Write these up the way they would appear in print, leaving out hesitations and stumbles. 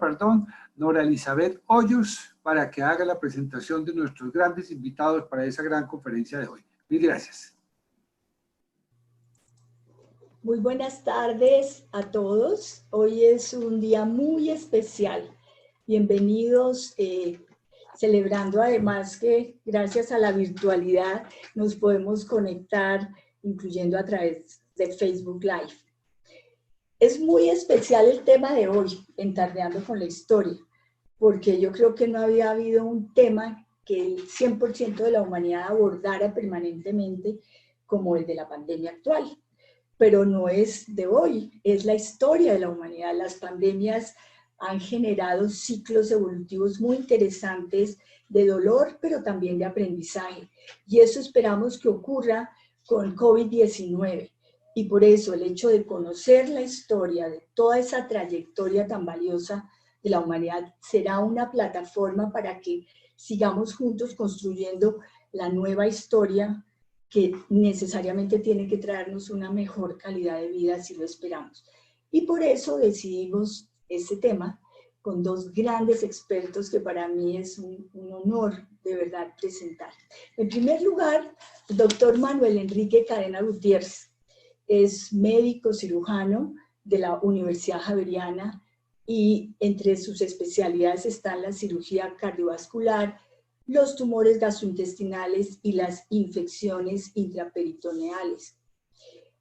perdón, Nora Elizabeth Hoyos, para que haga la presentación de nuestros grandes invitados para esa gran conferencia de hoy. Mil gracias. Muy buenas tardes a todos. Hoy es un día muy especial. Bienvenidos, celebrando además que gracias a la virtualidad nos podemos conectar, incluyendo a través de Facebook Live. Es muy especial el tema de hoy, en Tardeando con la Historia, porque yo creo que no había habido un tema que el 100% de la humanidad abordara permanentemente como el de la pandemia actual. Pero no es de hoy, es la historia de la humanidad. Las pandemias han generado ciclos evolutivos muy interesantes de dolor, pero también de aprendizaje. Y eso esperamos que ocurra con COVID-19. Y por eso el hecho de conocer la historia de toda esa trayectoria tan valiosa de la humanidad será una plataforma para que sigamos juntos construyendo la nueva historia que necesariamente tiene que traernos una mejor calidad de vida si lo esperamos. Y por eso decidimos este tema con dos grandes expertos que para mí es un honor de verdad presentar. En primer lugar, el doctor Manuel Enrique Cadena Gutiérrez es médico cirujano de la Universidad Javeriana y entre sus especialidades están la cirugía cardiovascular, los tumores gastrointestinales y las infecciones intraperitoneales.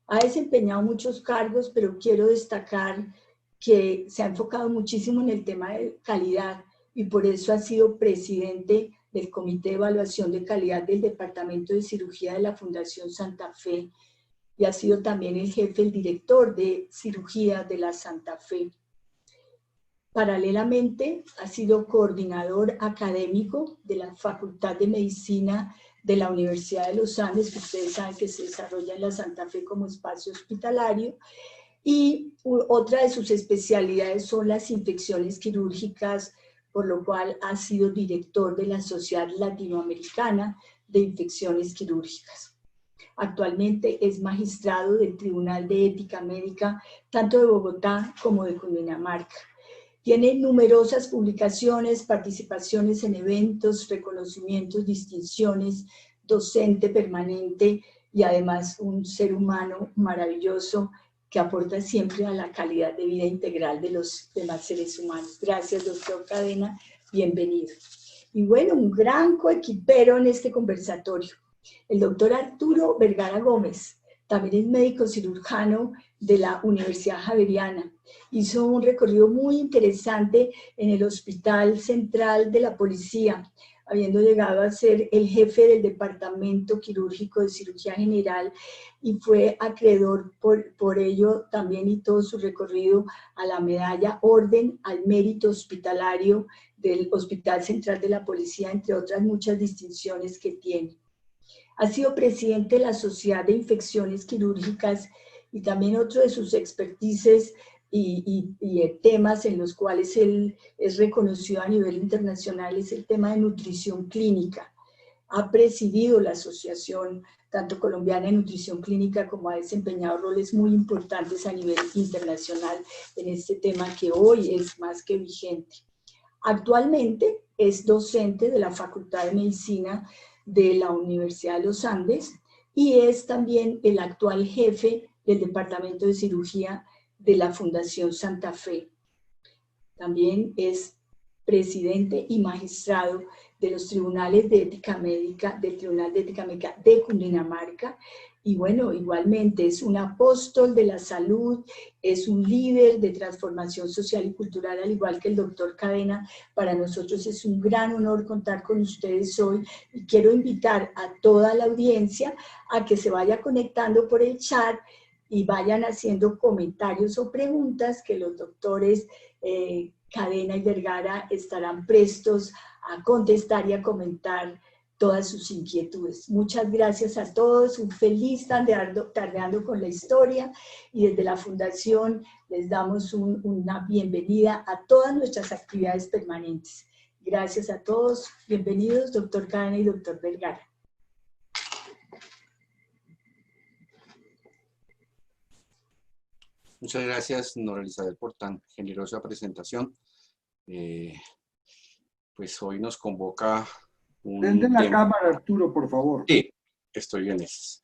Ha desempeñado muchos cargos, pero quiero destacar que se ha enfocado muchísimo en el tema de calidad y por eso ha sido presidente del Comité de Evaluación de Calidad del Departamento de Cirugía de la Fundación Santa Fe y ha sido también el jefe, el director de cirugía de la Santa Fe. Paralelamente, ha sido coordinador académico de la Facultad de Medicina de la Universidad de los Andes, que ustedes saben que se desarrolla en la Santa Fe como espacio hospitalario, y otra de sus especialidades son las infecciones quirúrgicas, por lo cual ha sido director de la Sociedad Latinoamericana de Infecciones Quirúrgicas. Actualmente es magistrado del Tribunal de Ética Médica, tanto de Bogotá como de Cundinamarca. Tiene numerosas publicaciones, participaciones en eventos, reconocimientos, distinciones, docente permanente y además un ser humano maravilloso que aporta siempre a la calidad de vida integral de los demás seres humanos. Gracias, doctor Cadena, bienvenido. Y bueno, un gran coequipero en este conversatorio, el doctor Arturo Vergara Gómez, también es médico cirujano de la Universidad Javeriana. Hizo un recorrido muy interesante en el Hospital Central de la Policía, habiendo llegado a ser el jefe del Departamento Quirúrgico de Cirugía General y fue acreedor por ello también y todo su recorrido a la medalla Orden al Mérito Hospitalario del Hospital Central de la Policía, entre otras muchas distinciones que tiene. Ha sido presidente de la Sociedad de Infecciones Quirúrgicas y también otro de sus expertices y temas en los cuales él es reconocido a nivel internacional es el tema de nutrición clínica. Ha presidido la Asociación tanto colombiana de nutrición clínica como ha desempeñado roles muy importantes a nivel internacional en este tema que hoy es más que vigente. Actualmente es docente de la Facultad de Medicina de la Universidad de los Andes y es también el actual jefe del Departamento de Cirugía de la Fundación Santa Fe. También es presidente y magistrado de los Tribunales de Ética Médica, del Tribunal de Ética Médica de Cundinamarca. Y bueno, igualmente es un apóstol de la salud, es un líder de transformación social y cultural, al igual que el doctor Cadena. Para nosotros es un gran honor contar con ustedes hoy y quiero invitar a toda la audiencia a que se vaya conectando por el chat y vayan haciendo comentarios o preguntas que los doctores Cadena y Vergara estarán prestos a contestar y a comentar todas sus inquietudes. Muchas gracias a todos, un feliz tardeando con la historia y desde la Fundación les damos una bienvenida a todas nuestras actividades permanentes. Gracias a todos, bienvenidos doctor Cadena y doctor Vergara. Muchas gracias, Nora Elizabeth, por tan generosa presentación. pues hoy nos convoca un Prende la tema. cámara, Arturo, por favor. Sí, estoy en eso.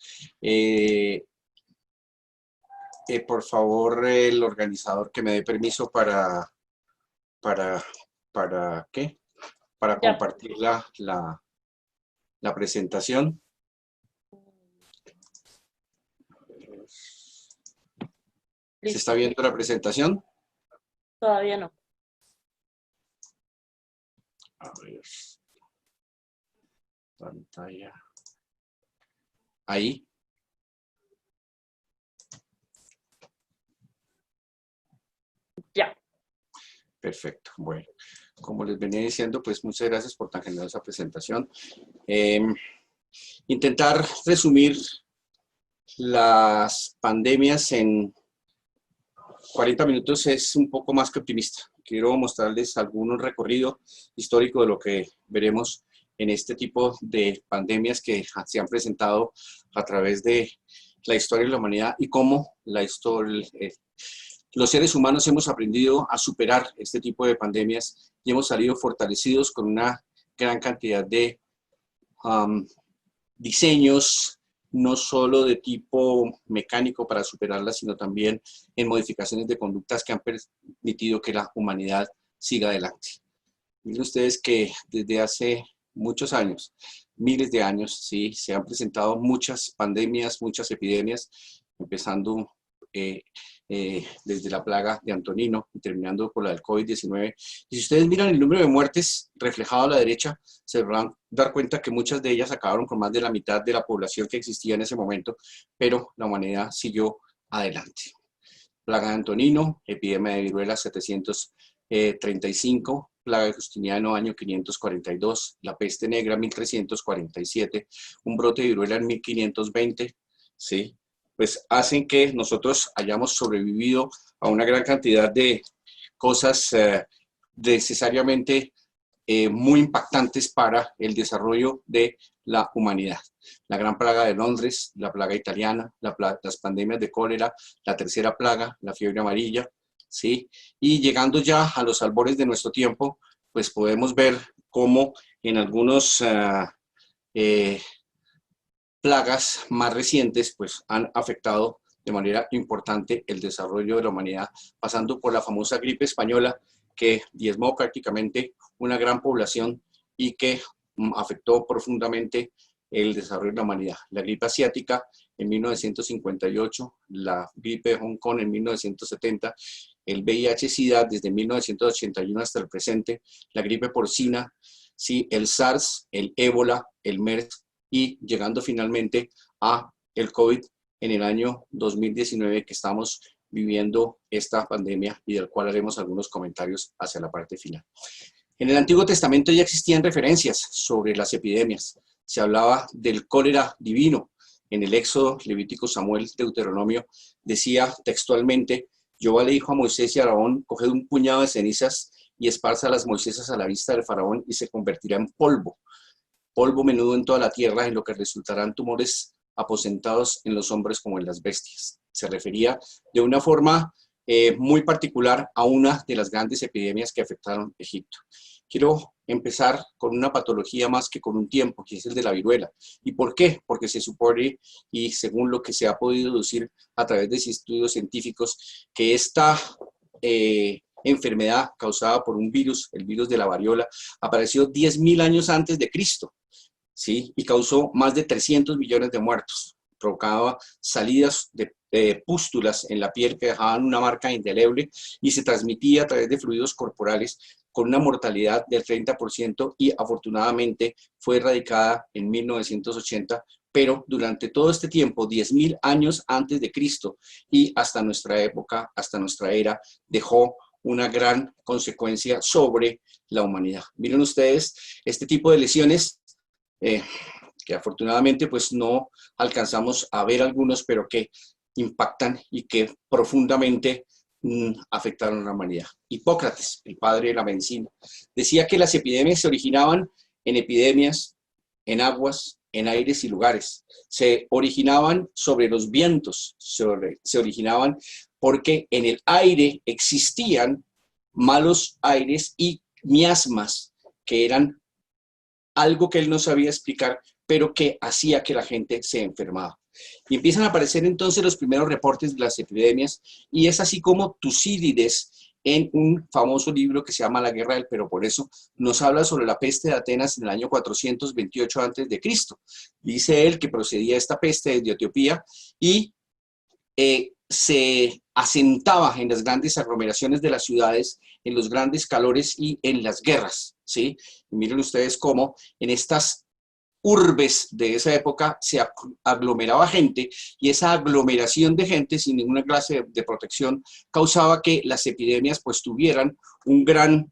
Por favor, el organizador que me dé permiso para ¿qué? Para compartir la presentación. ¿Se está viendo la presentación? Todavía no. A ver. Pantalla. Ahí. Ya. Perfecto. Bueno, como les venía diciendo, pues muchas gracias por tan generosa presentación. Intentar resumir las pandemias en 40 minutos es un poco más que optimista. Quiero mostrarles algún recorrido histórico de lo que veremos en este tipo de pandemias que se han presentado a través de la historia de la humanidad y cómo los seres humanos hemos aprendido a superar este tipo de pandemias y hemos salido fortalecidos con una gran cantidad de diseños, no solo de tipo mecánico para superarlas, sino también en modificaciones de conductas que han permitido que la humanidad siga adelante. Miren ustedes que desde hace muchos años, miles de años, sí, se han presentado muchas pandemias, muchas epidemias, empezando desde la plaga de Antonino y terminando con la del COVID-19. Y si ustedes miran el número de muertes reflejado a la derecha, se van a dar cuenta que muchas de ellas acabaron con más de la mitad de la población que existía en ese momento, pero la humanidad siguió adelante. Plaga de Antonino, epidemia de viruela 735, plaga de Justiniano año 542, la peste negra 1347, un brote de viruela en 1520, ¿sí? Pues hacen que nosotros hayamos sobrevivido a una gran cantidad de cosas necesariamente muy impactantes para el desarrollo de la humanidad. La gran plaga de Londres, la plaga italiana, las pandemias de cólera, la tercera plaga, la fiebre amarilla, ¿sí? Y llegando ya a los albores de nuestro tiempo, pues podemos ver cómo en algunos plagas más recientes pues han afectado de manera importante el desarrollo de la humanidad, pasando por la famosa gripe española que diezmó prácticamente una gran población y que afectó profundamente el desarrollo de la humanidad. La gripe asiática en 1958, la gripe de Hong Kong en 1970, el VIH-Sida desde 1981 hasta el presente, la gripe porcina, sí, el SARS, el ébola, el MERS, y llegando finalmente a el COVID en el año 2019 que estamos viviendo esta pandemia y del cual haremos algunos comentarios hacia la parte final. En el Antiguo Testamento ya existían referencias sobre las epidemias. Se hablaba del cólera divino. En el Éxodo, Levítico, Samuel, Deuteronomio, decía textualmente: Jehová le dijo a Moisés y a Aarón, coged un puñado de cenizas y espárzalas Moisés a la vista del faraón y se convertirá en polvo menudo en toda la tierra, en lo que resultarán tumores aposentados en los hombres como en las bestias. Se refería de una forma muy particular a una de las grandes epidemias que afectaron Egipto. Quiero empezar con una patología más que con un tiempo, que es el de la viruela. ¿Y por qué? Porque se supone, y según lo que se ha podido deducir a través de estudios científicos, que esta enfermedad causada por un virus, el virus de la variola, apareció 10.000 años antes de Cristo. ¿Sí? Y causó más de 300 millones de muertos. Provocaba salidas de pústulas en la piel que dejaban una marca indeleble y se transmitía a través de fluidos corporales con una mortalidad del 30% y afortunadamente fue erradicada en 1980, pero durante todo este tiempo, 10.000 años antes de Cristo y hasta nuestra época, hasta nuestra era, dejó una gran consecuencia sobre la humanidad. Miren ustedes este tipo de lesiones que afortunadamente pues no alcanzamos a ver algunos, pero que impactan y que profundamente afectaron a la humanidad. Hipócrates, el padre de la medicina, decía que las epidemias se originaban en epidemias, en aguas, en aires y lugares. Se originaban sobre los vientos, se originaban porque en el aire existían malos aires y miasmas, que eran algo que él no sabía explicar, pero que hacía que la gente se enfermaba. Y empiezan a aparecer entonces los primeros reportes de las epidemias, y es así como Tucídides, en un famoso libro que se llama La Guerra del Peloponeso, nos habla sobre la peste de Atenas en el año 428 a.C. Dice él que procedía esta peste desde Etiopía y se asentaba en las grandes aglomeraciones de las ciudades, en los grandes calores y en las guerras, ¿sí? Y miren ustedes cómo en estas urbes de esa época se aglomeraba gente, y esa aglomeración de gente sin ninguna clase de protección causaba que las epidemias pues tuvieran un gran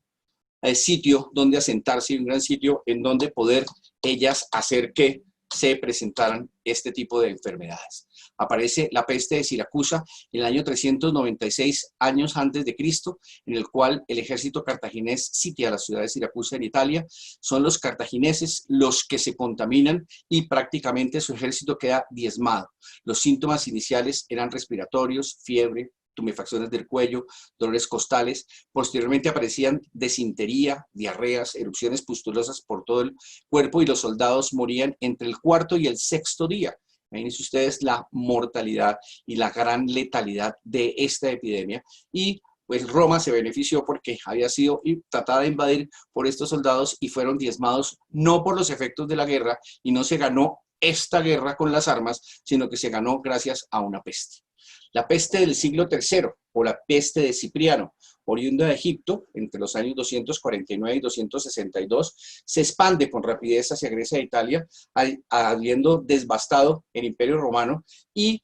sitio donde asentarse y un gran sitio en donde poder ellas hacer que se presentaran este tipo de enfermedades. Aparece la peste de Siracusa en el año 396 años antes de Cristo, en el cual el ejército cartaginés sitia la ciudad de Siracusa en Italia. Son los cartagineses los que se contaminan y prácticamente su ejército queda diezmado. Los síntomas iniciales eran respiratorios, fiebre, tumefacciones del cuello, dolores costales. Posteriormente aparecían desintería, diarreas, erupciones pustulosas por todo el cuerpo, y los soldados morían entre el cuarto y el sexto día. Imagínense ustedes la mortalidad y la gran letalidad de esta epidemia. Y pues Roma se benefició porque había sido tratada de invadir por estos soldados y fueron diezmados no por los efectos de la guerra, y no se ganó esta guerra con las armas, sino que se ganó gracias a una peste. La peste del siglo III, o la peste de Cipriano, oriunda de Egipto, entre los años 249 y 262, se expande con rapidez hacia Grecia e Italia, habiendo devastado el Imperio Romano, y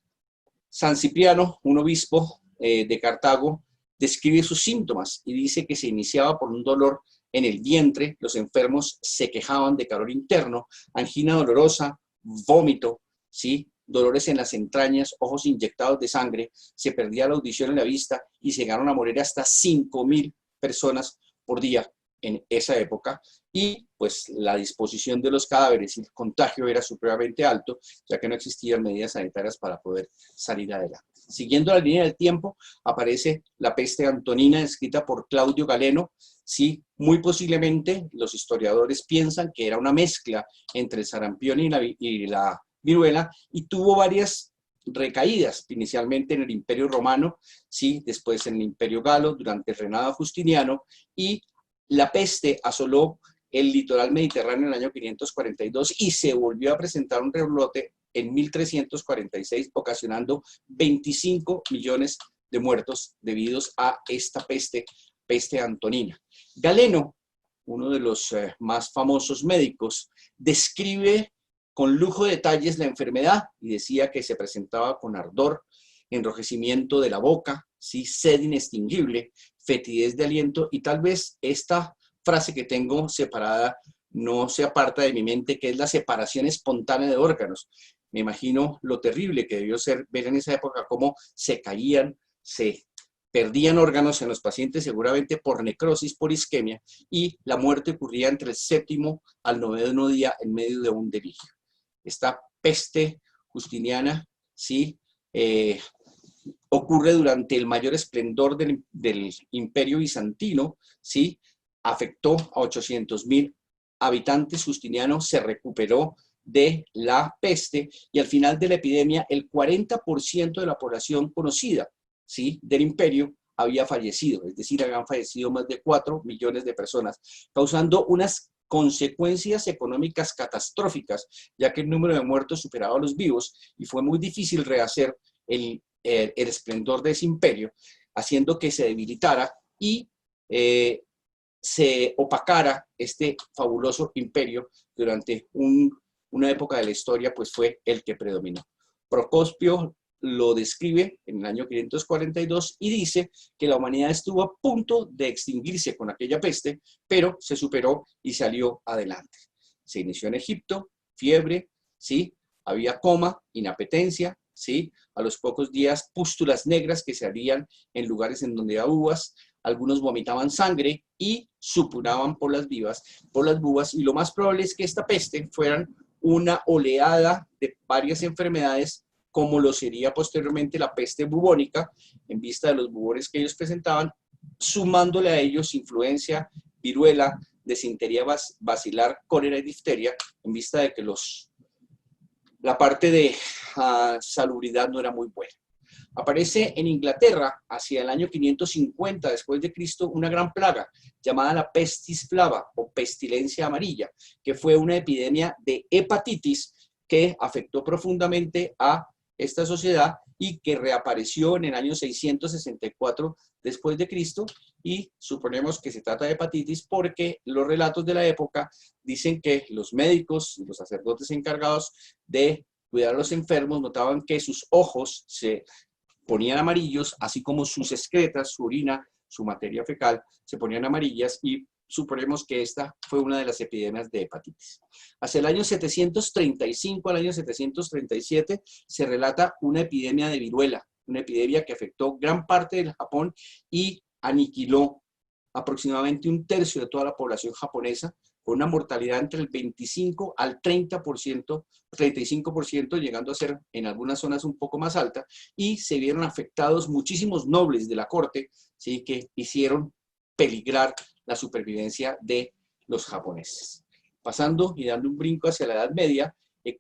San Cipriano, un obispo de Cartago, describe sus síntomas y dice que se iniciaba por un dolor en el vientre, los enfermos se quejaban de calor interno, angina dolorosa, vómito, ¿sí?, dolores en las entrañas, ojos inyectados de sangre, se perdía la audición y la vista, y se llegaron a morir hasta 5.000 personas por día en esa época. Y pues la disposición de los cadáveres y el contagio era supremamente alto, ya que no existían medidas sanitarias para poder salir adelante. Siguiendo la línea del tiempo, aparece la peste antonina, escrita por Claudio Galeno. Sí, muy posiblemente los historiadores piensan que era una mezcla entre el sarampión y la viruela, y tuvo varias recaídas, inicialmente en el Imperio Romano, ¿sí?, después en el Imperio Galo, durante el reinado justiniano, y la peste asoló el litoral mediterráneo en el año 542 y se volvió a presentar un rebrote en 1346, ocasionando 25 millones de muertos debidos a esta peste antonina. Galeno, uno de los más famosos médicos, describe con lujo de detalles la enfermedad y decía que se presentaba con ardor, enrojecimiento de la boca, ¿sí?, sed inextinguible, fetidez de aliento, y tal vez esta frase que tengo separada no se aparta de mi mente, que es la separación espontánea de órganos. Me imagino lo terrible que debió ser ver en esa época cómo se caían, se perdían órganos en los pacientes, seguramente por necrosis, por isquemia, y la muerte ocurría entre el 7º al 9º día en medio de un delirio. Esta peste justiniana, ¿sí?, ocurre durante el mayor esplendor del Imperio Bizantino, ¿sí?, afectó a 800.000 habitantes. Justiniano se recuperó de la peste, y al final de la epidemia el 40% de la población conocida, ¿sí?, del imperio había fallecido, es decir, habían fallecido más de 4 millones de personas, causando unas consecuencias económicas catastróficas, ya que el número de muertos superaba a los vivos, y fue muy difícil rehacer el esplendor de ese imperio, haciendo que se debilitara y se opacara este fabuloso imperio durante una época de la historia, pues fue el que predominó. Procopio lo describe en el año 542 y dice que la humanidad estuvo a punto de extinguirse con aquella peste, pero se superó y salió adelante. Se inició en Egipto, fiebre, ¿sí?, había coma, inapetencia, ¿sí?, a los pocos días pústulas negras que se harían en lugares en donde había uvas, algunos vomitaban sangre y supuraban por las bubas, y lo más probable es que esta peste fuera una oleada de varias enfermedades, como lo sería posteriormente la peste bubónica, en vista de los bubones que ellos presentaban, sumándole a ellos influenza, viruela, disentería basilar, cólera y difteria, en vista de que la parte de salubridad no era muy buena. Aparece en Inglaterra, hacia el año 550 después de Cristo, una gran plaga llamada la pestis flava o pestilencia amarilla, que fue una epidemia de hepatitis que afectó profundamente a esta sociedad y que reapareció en el año 664 después de Cristo, y suponemos que se trata de hepatitis porque los relatos de la época dicen que los médicos y los sacerdotes encargados de cuidar a los enfermos notaban que sus ojos se ponían amarillos, así como sus excretas, su orina, su materia fecal, se ponían amarillas, y suponemos que esta fue una de las epidemias de hepatitis. Hacia el año 735 al año 737 se relata una epidemia de viruela, una epidemia que afectó gran parte del Japón y aniquiló aproximadamente un tercio de toda la población japonesa, con una mortalidad entre el 25 al 30%, 35%, llegando a ser en algunas zonas un poco más alta, y se vieron afectados muchísimos nobles de la corte, ¿sí?, que hicieron peligrar la supervivencia de los japoneses. Pasando y dando un brinco hacia la Edad Media,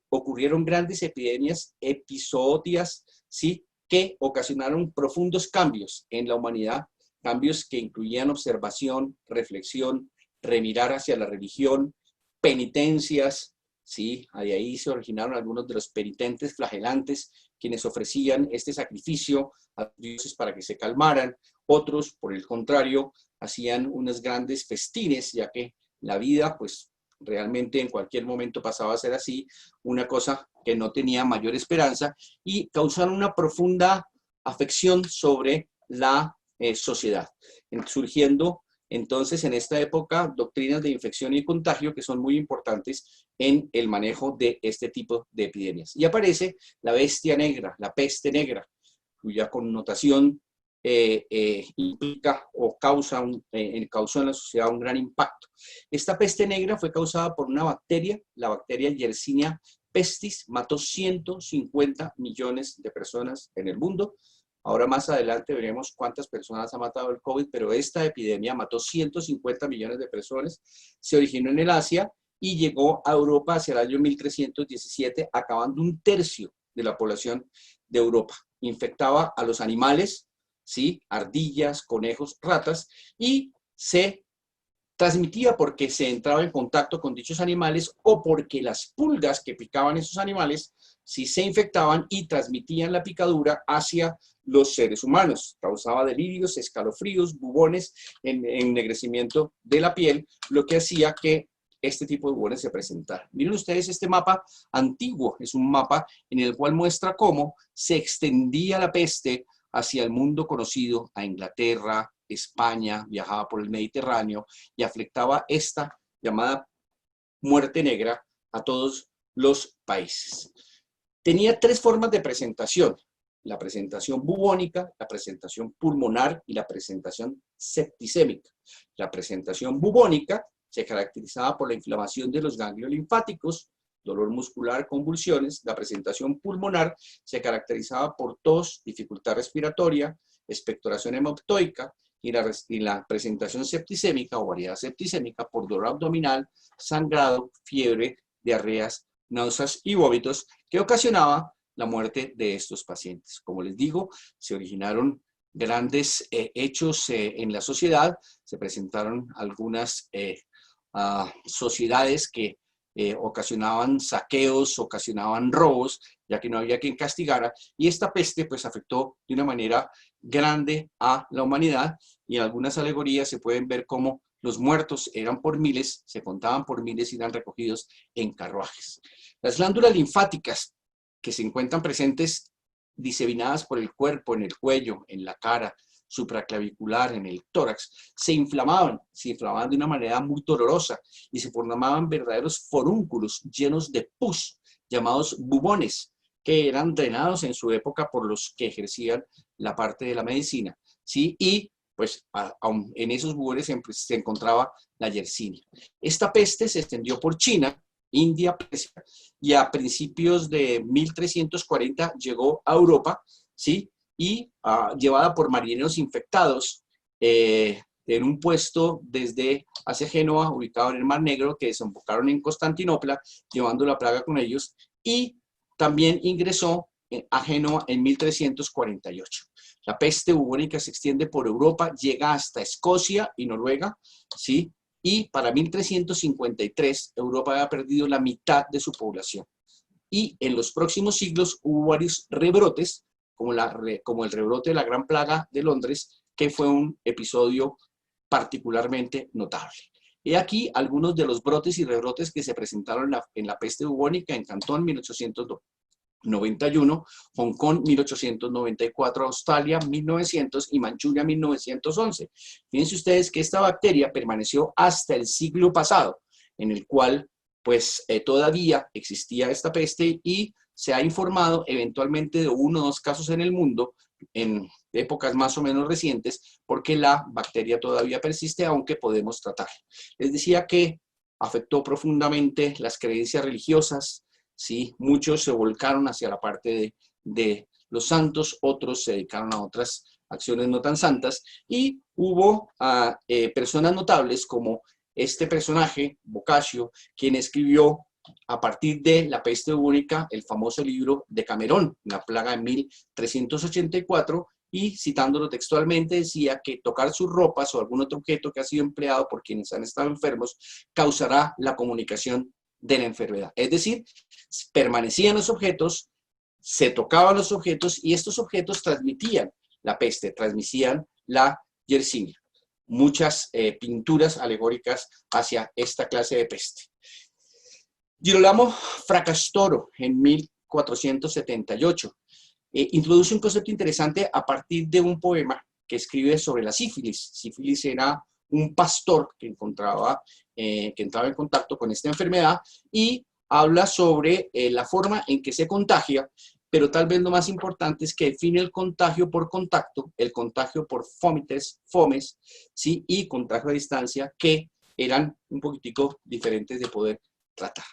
ocurrieron grandes epidemias episodias, ¿sí?, que ocasionaron profundos cambios en la humanidad, cambios que incluían observación, reflexión, remirar hacia la religión, penitencias, ¿sí? Ahí se originaron algunos de los penitentes flagelantes, quienes ofrecían este sacrificio a los dioses para que se calmaran. Otros, por el contrario, hacían unos grandes festines, ya que la vida, pues, realmente en cualquier momento pasaba a ser así, una cosa que no tenía mayor esperanza, y causaron una profunda afección sobre la sociedad, surgiendo entonces en esta época doctrinas de infección y contagio que son muy importantes en el manejo de este tipo de epidemias. Y aparece la bestia negra, la peste negra, cuya connotación implica o causó en la sociedad un gran impacto. Esta peste negra fue causada por una bacteria, la bacteria Yersinia pestis, mató 150 millones de personas en el mundo. Ahora más adelante veremos cuántas personas ha matado el COVID, pero esta epidemia mató 150 millones de personas, se originó en el Asia y llegó a Europa hacia el año 1317, acabando un tercio de la población de Europa. Infectaba a los animales, ¿sí?, ardillas, conejos, ratas, y se transmitía porque se entraba en contacto con dichos animales o porque las pulgas que picaban esos animales sí se infectaban y transmitían la picadura hacia los seres humanos. Causaba delirios, escalofríos, bubones, ennegrecimiento de la piel, lo que hacía que este tipo de bubones se presentaran. Miren ustedes este mapa antiguo, es un mapa en el cual muestra cómo se extendía la peste hacia el mundo conocido, a Inglaterra, España, viajaba por el Mediterráneo y afectaba esta llamada muerte negra a todos los países. Tenía tres formas de presentación: la presentación bubónica, la presentación pulmonar y la presentación septicémica. La presentación bubónica se caracterizaba por la inflamación de los ganglios linfáticos, dolor muscular, convulsiones. La presentación pulmonar se caracterizaba por tos, dificultad respiratoria, expectoración hemoptoica, y la presentación septicémica o variedad septicémica por dolor abdominal, sangrado, fiebre, diarreas, náuseas y vómitos, que ocasionaba la muerte de estos pacientes. Como les digo, se originaron grandes hechos en la sociedad, se presentaron algunas sociedades que ocasionaban saqueos, ocasionaban robos, ya que no había quien castigara, y esta peste pues afectó de una manera grande a la humanidad, y en algunas alegorías se pueden ver cómo los muertos eran por miles, se contaban por miles y eran recogidos en carruajes. Las glándulas linfáticas que se encuentran presentes diseminadas por el cuerpo, en el cuello, en la cara, supraclavicular, en el tórax, se inflamaban de una manera muy dolorosa y se formaban verdaderos forúnculos llenos de pus, llamados bubones, que eran drenados en su época por los que ejercían la parte de la medicina, ¿sí? Y pues en esos bubones se encontraba la Yersinia. Esta peste se extendió por China, India, Persia, y a principios de 1340 llegó a Europa, ¿sí? Y llevada por marineros infectados en un puesto desde hacia Génova, ubicado en el Mar Negro, que desembocaron en Constantinopla, llevando la plaga con ellos, y también ingresó a Génova en 1348. La peste bubónica se extiende por Europa, llega hasta Escocia y Noruega, ¿sí? Y para 1353 Europa había perdido la mitad de su población. Y en los próximos siglos hubo varios rebrotes, como el rebrote de la Gran Plaga de Londres, que fue un episodio particularmente notable. Y aquí algunos de los brotes y rebrotes que se presentaron en la peste bubónica en Cantón 1891, Hong Kong 1894, Australia 1900 y Manchuria 1911. Fíjense ustedes que esta bacteria permaneció hasta el siglo pasado, en el cual pues todavía existía esta peste y se ha informado eventualmente de 1 o 2 casos en el mundo en épocas más o menos recientes, porque la bacteria todavía persiste, aunque podemos tratarla. Les decía que afectó profundamente las creencias religiosas, ¿sí? Muchos se volcaron hacia la parte de los santos, otros se dedicaron a otras acciones no tan santas, y hubo personas notables como este personaje, Boccaccio, quien escribió a partir de la peste bubónica el famoso libro de Camerón, La plaga de 1384, y citándolo textualmente decía que tocar sus ropas o algún otro objeto que ha sido empleado por quienes han estado enfermos causará la comunicación de la enfermedad. Es decir, permanecían los objetos, se tocaban los objetos y estos objetos transmitían la peste, transmitían la Yersinia. Muchas pinturas alegóricas hacia esta clase de peste. Girolamo Fracastoro, en 1478, introduce un concepto interesante a partir de un poema que escribe sobre la sífilis. Sífilis era un pastor que entraba en contacto con esta enfermedad y habla sobre la forma en que se contagia, pero tal vez lo más importante es que define el contagio por contacto, el contagio por fomes, ¿sí? Y contagio a distancia, que eran un poquitico diferentes de poder tratar.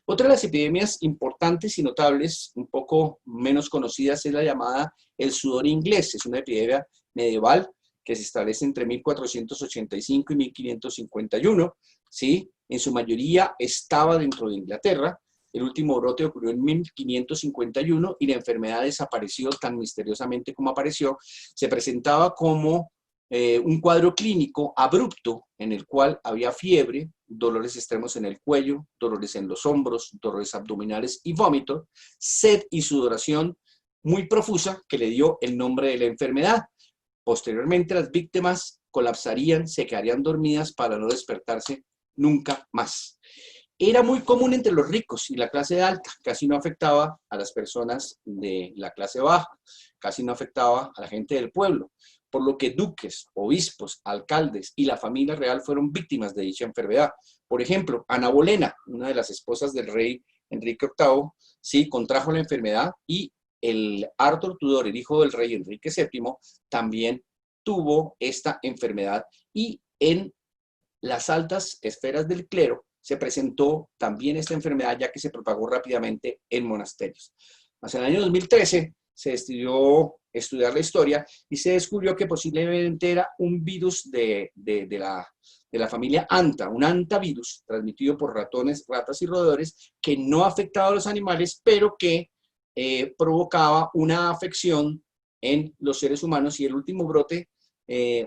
Otra de las epidemias importantes y notables, un poco menos conocidas, es la llamada el sudor inglés. Es una epidemia medieval que se establece entre 1485 y 1551, ¿sí? En su mayoría estaba dentro de Inglaterra. El último brote ocurrió en 1551 y la enfermedad desapareció tan misteriosamente como apareció. Se presentaba como un cuadro clínico abrupto en el cual había fiebre, dolores extremos en el cuello, dolores en los hombros, dolores abdominales y vómito, sed y sudoración muy profusa que le dio el nombre de la enfermedad. Posteriormente las víctimas colapsarían, se quedarían dormidas para no despertarse nunca más. Era muy común entre los ricos y la clase alta, casi no afectaba a las personas de la clase baja, casi no afectaba a la gente del pueblo, por lo que duques, obispos, alcaldes y la familia real fueron víctimas de dicha enfermedad. Por ejemplo, Ana Bolena, una de las esposas del rey Enrique VIII, sí, contrajo la enfermedad, y el Arthur Tudor, el hijo del rey Enrique VII, también tuvo esta enfermedad, y en las altas esferas del clero se presentó también esta enfermedad, ya que se propagó rápidamente en monasterios. Hacia el año 2013 se decidió estudiar la historia y se descubrió que posiblemente era un virus de la familia Anta, un antavirus transmitido por ratones, ratas y roedores, que no afectaba a los animales, pero que provocaba una afección en los seres humanos, y el último brote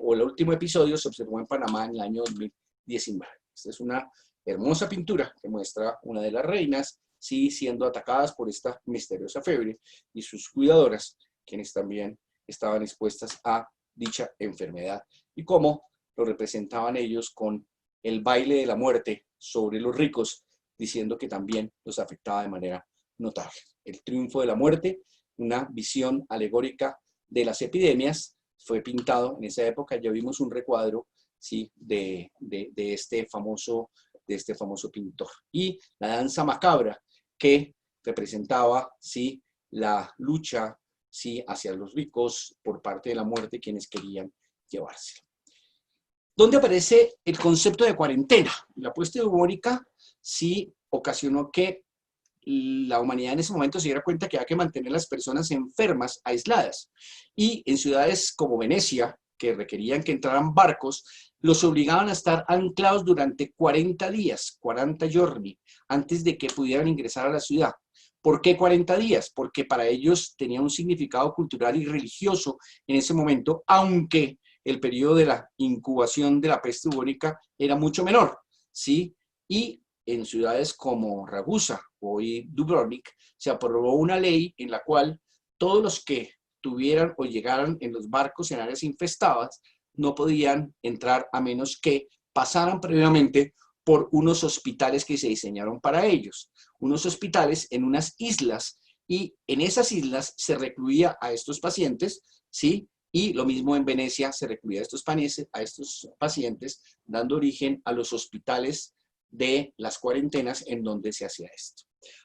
o el último episodio se observó en Panamá en el año 2019. Esta es una hermosa pintura que muestra una de las reinas, sí, siendo atacadas por esta misteriosa fiebre, y sus cuidadoras, quienes también estaban expuestas a dicha enfermedad, y cómo lo representaban ellos con el baile de la muerte sobre los ricos, diciendo que también los afectaba de manera notable. El triunfo de la muerte, una visión alegórica de las epidemias, fue pintado en esa época. Ya vimos un recuadro, ¿sí?, de este famoso pintor. Y la danza macabra, que representaba, ¿sí?, la lucha, ¿sí?, hacia los ricos por parte de la muerte, quienes querían llevárselo. ¿Dónde aparece el concepto de cuarentena? La peste bubónica sí ocasionó que la humanidad en ese momento se diera cuenta que había que mantener a las personas enfermas aisladas. Y en ciudades como Venecia, que requerían que entraran barcos, los obligaban a estar anclados durante 40 días, 40 giorni, antes de que pudieran ingresar a la ciudad. ¿Por qué 40 días? Porque para ellos tenía un significado cultural y religioso en ese momento, aunque el periodo de la incubación de la peste bubónica era mucho menor, ¿sí? Y en ciudades como Ragusa, hoy Dubrovnik, se aprobó una ley en la cual todos los que tuvieran o llegaran en los barcos en áreas infestadas no podían entrar a menos que pasaran previamente por unos hospitales que se diseñaron para ellos, unos hospitales en unas islas, y en esas islas se recluía a estos pacientes, ¿sí? Y lo mismo en Venecia se recluía a estos pacientes, dando origen a los hospitales de las cuarentenas en donde se hacía esto.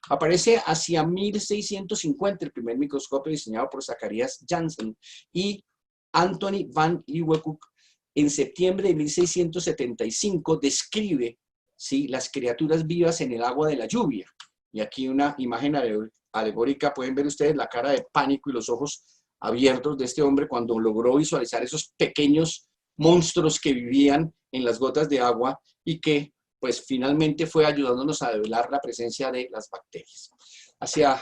Aparece hacia 1650 el primer microscopio diseñado por Zacharias Janssen y Anthony van Leeuwenhoek. En septiembre de 1675 describe, ¿sí?, las criaturas vivas en el agua de la lluvia. Y aquí una imagen alegórica, pueden ver ustedes la cara de pánico y los ojos abiertos de este hombre cuando logró visualizar esos pequeños monstruos que vivían en las gotas de agua y que pues finalmente fue ayudándonos a develar la presencia de las bacterias. Hacia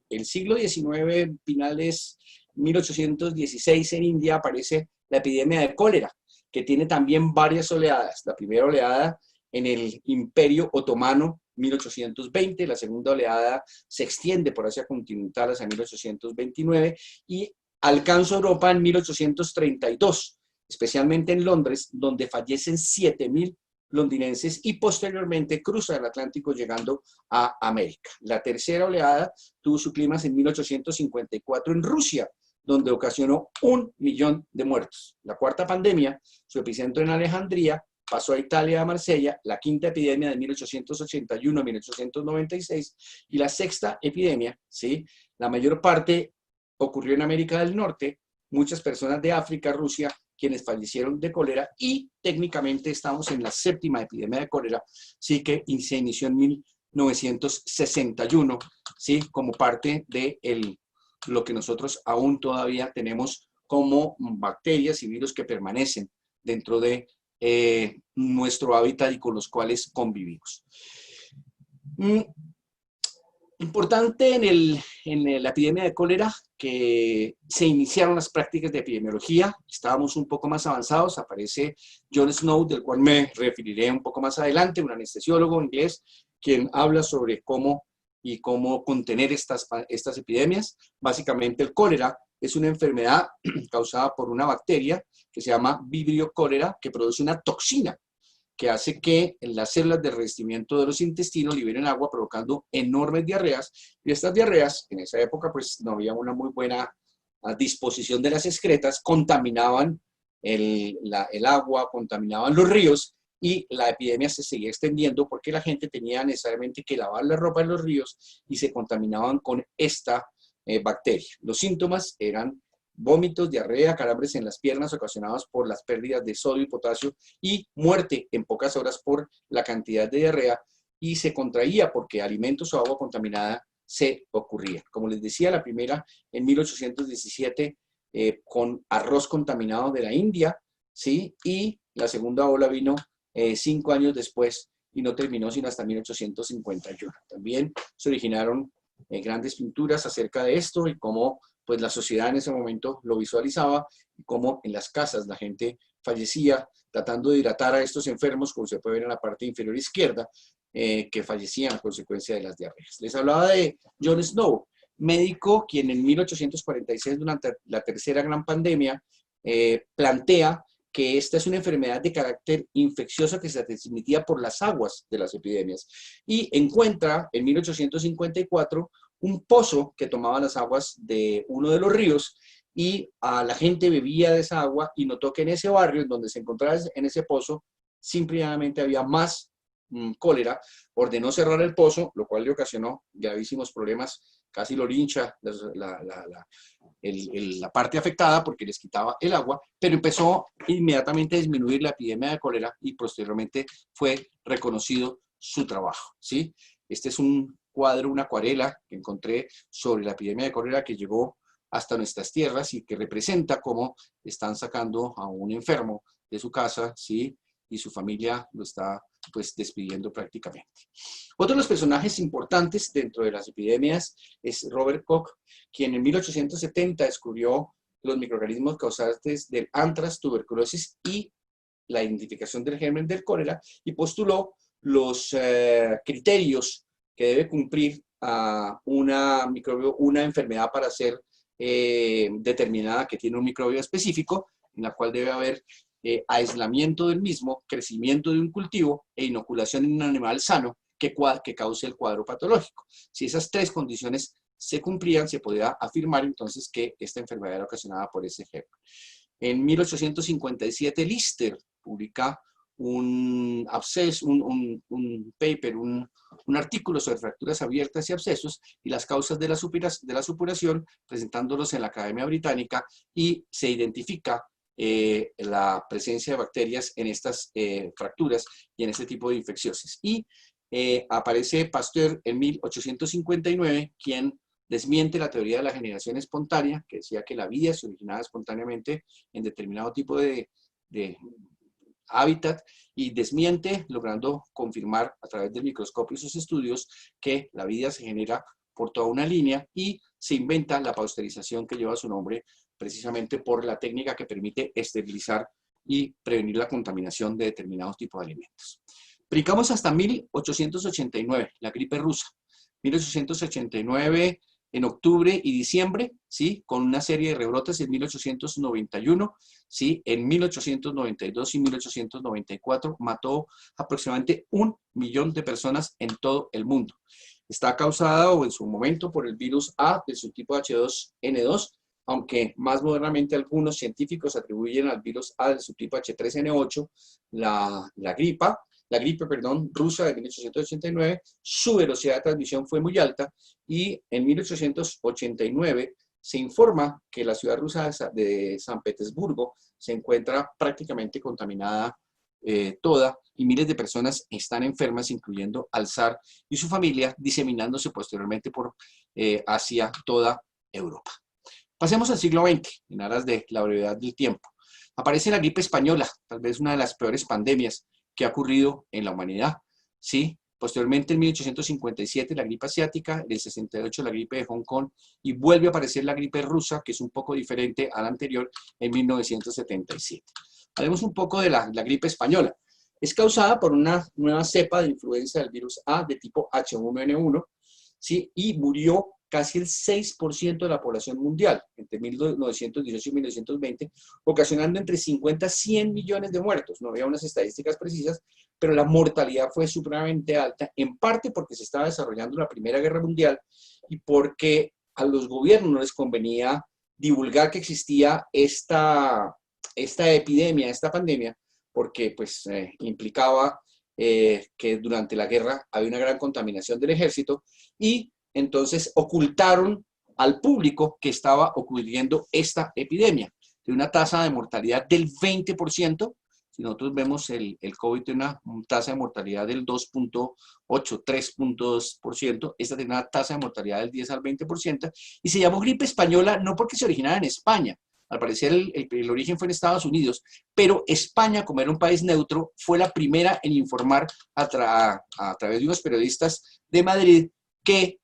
el siglo XIX, finales 1816, en India aparece la epidemia de cólera, que tiene también varias oleadas. La primera oleada en el Imperio Otomano, 1820, la segunda oleada se extiende por Asia continental hacia 1829 y alcanza Europa en 1832, especialmente en Londres, donde fallecen 7.000 londinenses y posteriormente cruza el Atlántico llegando a América. La tercera oleada tuvo su clímax en 1854 en Rusia, donde ocasionó 1 millón de muertos. La cuarta pandemia, su epicentro en Alejandría, pasó a Italia, a Marsella, la quinta epidemia de 1881 a 1896 y la sexta epidemia, ¿sí?, la mayor parte ocurrió en América del Norte, muchas personas de África, Rusia, quienes fallecieron de cólera, y técnicamente estamos en la séptima epidemia de cólera, sí, que se inició en 1961, sí, como parte de lo que nosotros aún todavía tenemos como bacterias y virus que permanecen dentro de nuestro hábitat y con los cuales convivimos. Importante en la epidemia de cólera que se iniciaron las prácticas de epidemiología, estábamos un poco más avanzados, aparece John Snow, del cual me referiré un poco más adelante, un anestesiólogo inglés, quien habla sobre cómo contener estas epidemias. Básicamente el cólera es una enfermedad causada por una bacteria que se llama Vibrio cholerae, que produce una toxina que hace que las células de revestimiento de los intestinos liberen agua, provocando enormes diarreas. Y estas diarreas, en esa época, pues no había una muy buena disposición de las excretas, contaminaban el agua, contaminaban los ríos, y la epidemia se seguía extendiendo porque la gente tenía necesariamente que lavar la ropa en los ríos y se contaminaban con esta bacteria. Los síntomas eran vómitos, diarrea, calambres en las piernas ocasionados por las pérdidas de sodio y potasio y muerte en pocas horas por la cantidad de diarrea, y se contraía porque alimentos o agua contaminada se ocurría. Como les decía, la primera en 1817 con arroz contaminado de la India, ¿sí? Y la segunda ola vino 5 años después y no terminó sino hasta 1851. También se originaron grandes pinturas acerca de esto y cómo pues la sociedad en ese momento lo visualizaba, y cómo en las casas la gente fallecía tratando de hidratar a estos enfermos, como se puede ver en la parte inferior izquierda, que fallecían a consecuencia de las diarreas. Les hablaba de John Snow, médico quien en 1846, durante la tercera gran pandemia, plantea que esta es una enfermedad de carácter infeccioso que se transmitía por las aguas de las epidemias, y encuentra en 1854 un pozo que tomaba las aguas de uno de los ríos, y a la gente bebía de esa agua y notó que en ese barrio, en donde se encontraba en ese pozo, simplemente había más cólera. Ordenó cerrar el pozo, lo cual le ocasionó gravísimos problemas, casi lo lincha la parte afectada porque les quitaba el agua, pero empezó inmediatamente a disminuir la epidemia de cólera y posteriormente fue reconocido su trabajo, ¿sí? Este es un cuadro, una acuarela que encontré sobre la epidemia de cólera que llegó hasta nuestras tierras y que representa cómo están sacando a un enfermo de su casa, ¿sí? Y su familia lo está pues despidiendo prácticamente. Otro de los personajes importantes dentro de las epidemias es Robert Koch, quien en 1870 descubrió los microorganismos causantes del anthrax, tuberculosis y la identificación del germen del cólera, y postuló los criterios que debe cumplir a una enfermedad para ser determinada que tiene un microbio específico, en la cual debe haber aislamiento del mismo, crecimiento de un cultivo e inoculación en un animal sano que cause el cuadro patológico. Si esas tres condiciones se cumplían, se podía afirmar entonces que esta enfermedad era ocasionada por ese germen. En 1857 Lister publica un paper, un artículo sobre fracturas abiertas y abscesos y las causas de la supuración, presentándolos en la Academia Británica, y se identifica la presencia de bacterias en estas fracturas y en este tipo de infecciones. Y aparece Pasteur en 1859, quien desmiente la teoría de la generación espontánea, que decía que la vida se originaba espontáneamente en determinado tipo de hábitat, y desmiente, logrando confirmar a través del microscopio y sus estudios que la vida se genera por toda una línea, y se inventa la pasteurización, que lleva su nombre precisamente por la técnica que permite esterilizar y prevenir la contaminación de determinados tipos de alimentos. Brincamos hasta 1889, la gripe rusa. 1889, en octubre y diciembre, ¿sí? Con una serie de rebrotes en 1891, ¿sí? En 1892 y 1894 mató aproximadamente 1 millón de personas en todo el mundo. Está causada, o en su momento, por el virus A del subtipo H2N2, aunque más modernamente algunos científicos atribuyen al virus A del subtipo H3N8 la gripe rusa de 1889. Su velocidad de transmisión fue muy alta, y en 1889 se informa que la ciudad rusa de San Petersburgo se encuentra prácticamente contaminada toda, y miles de personas están enfermas, incluyendo al zar y su familia, diseminándose posteriormente por hacia toda Europa. Pasemos al siglo XX, en aras de la brevedad del tiempo. Aparece la gripe española, tal vez una de las peores pandemias que ha ocurrido en la humanidad, ¿sí? Posteriormente, en 1857, la gripe asiática, en el 68, la gripe de Hong Kong, y vuelve a aparecer la gripe rusa, que es un poco diferente a la anterior, en 1977. Hablemos un poco de la gripe española. Es causada por una nueva cepa de influenza del virus A de tipo H1N1, ¿sí? Y murió casi el 6% de la población mundial entre 1918 y 1920, ocasionando entre 50 a 100 millones de muertos. No había unas estadísticas precisas, pero la mortalidad fue supremamente alta, en parte porque se estaba desarrollando la Primera Guerra Mundial y porque a los gobiernos no les convenía divulgar que existía esta epidemia, esta pandemia, porque pues implicaba que durante la guerra había una gran contaminación del ejército, y entonces ocultaron al público que estaba ocurriendo esta epidemia, de una tasa de mortalidad del 20%. Si nosotros vemos el COVID tiene una tasa de mortalidad del 2.8, 3.2%, esta tiene una tasa de mortalidad del 10 al 20%, y se llamó gripe española no porque se originara en España. Al parecer el origen fue en Estados Unidos, pero España, como era un país neutro, fue la primera en informar a través de unos periodistas de Madrid que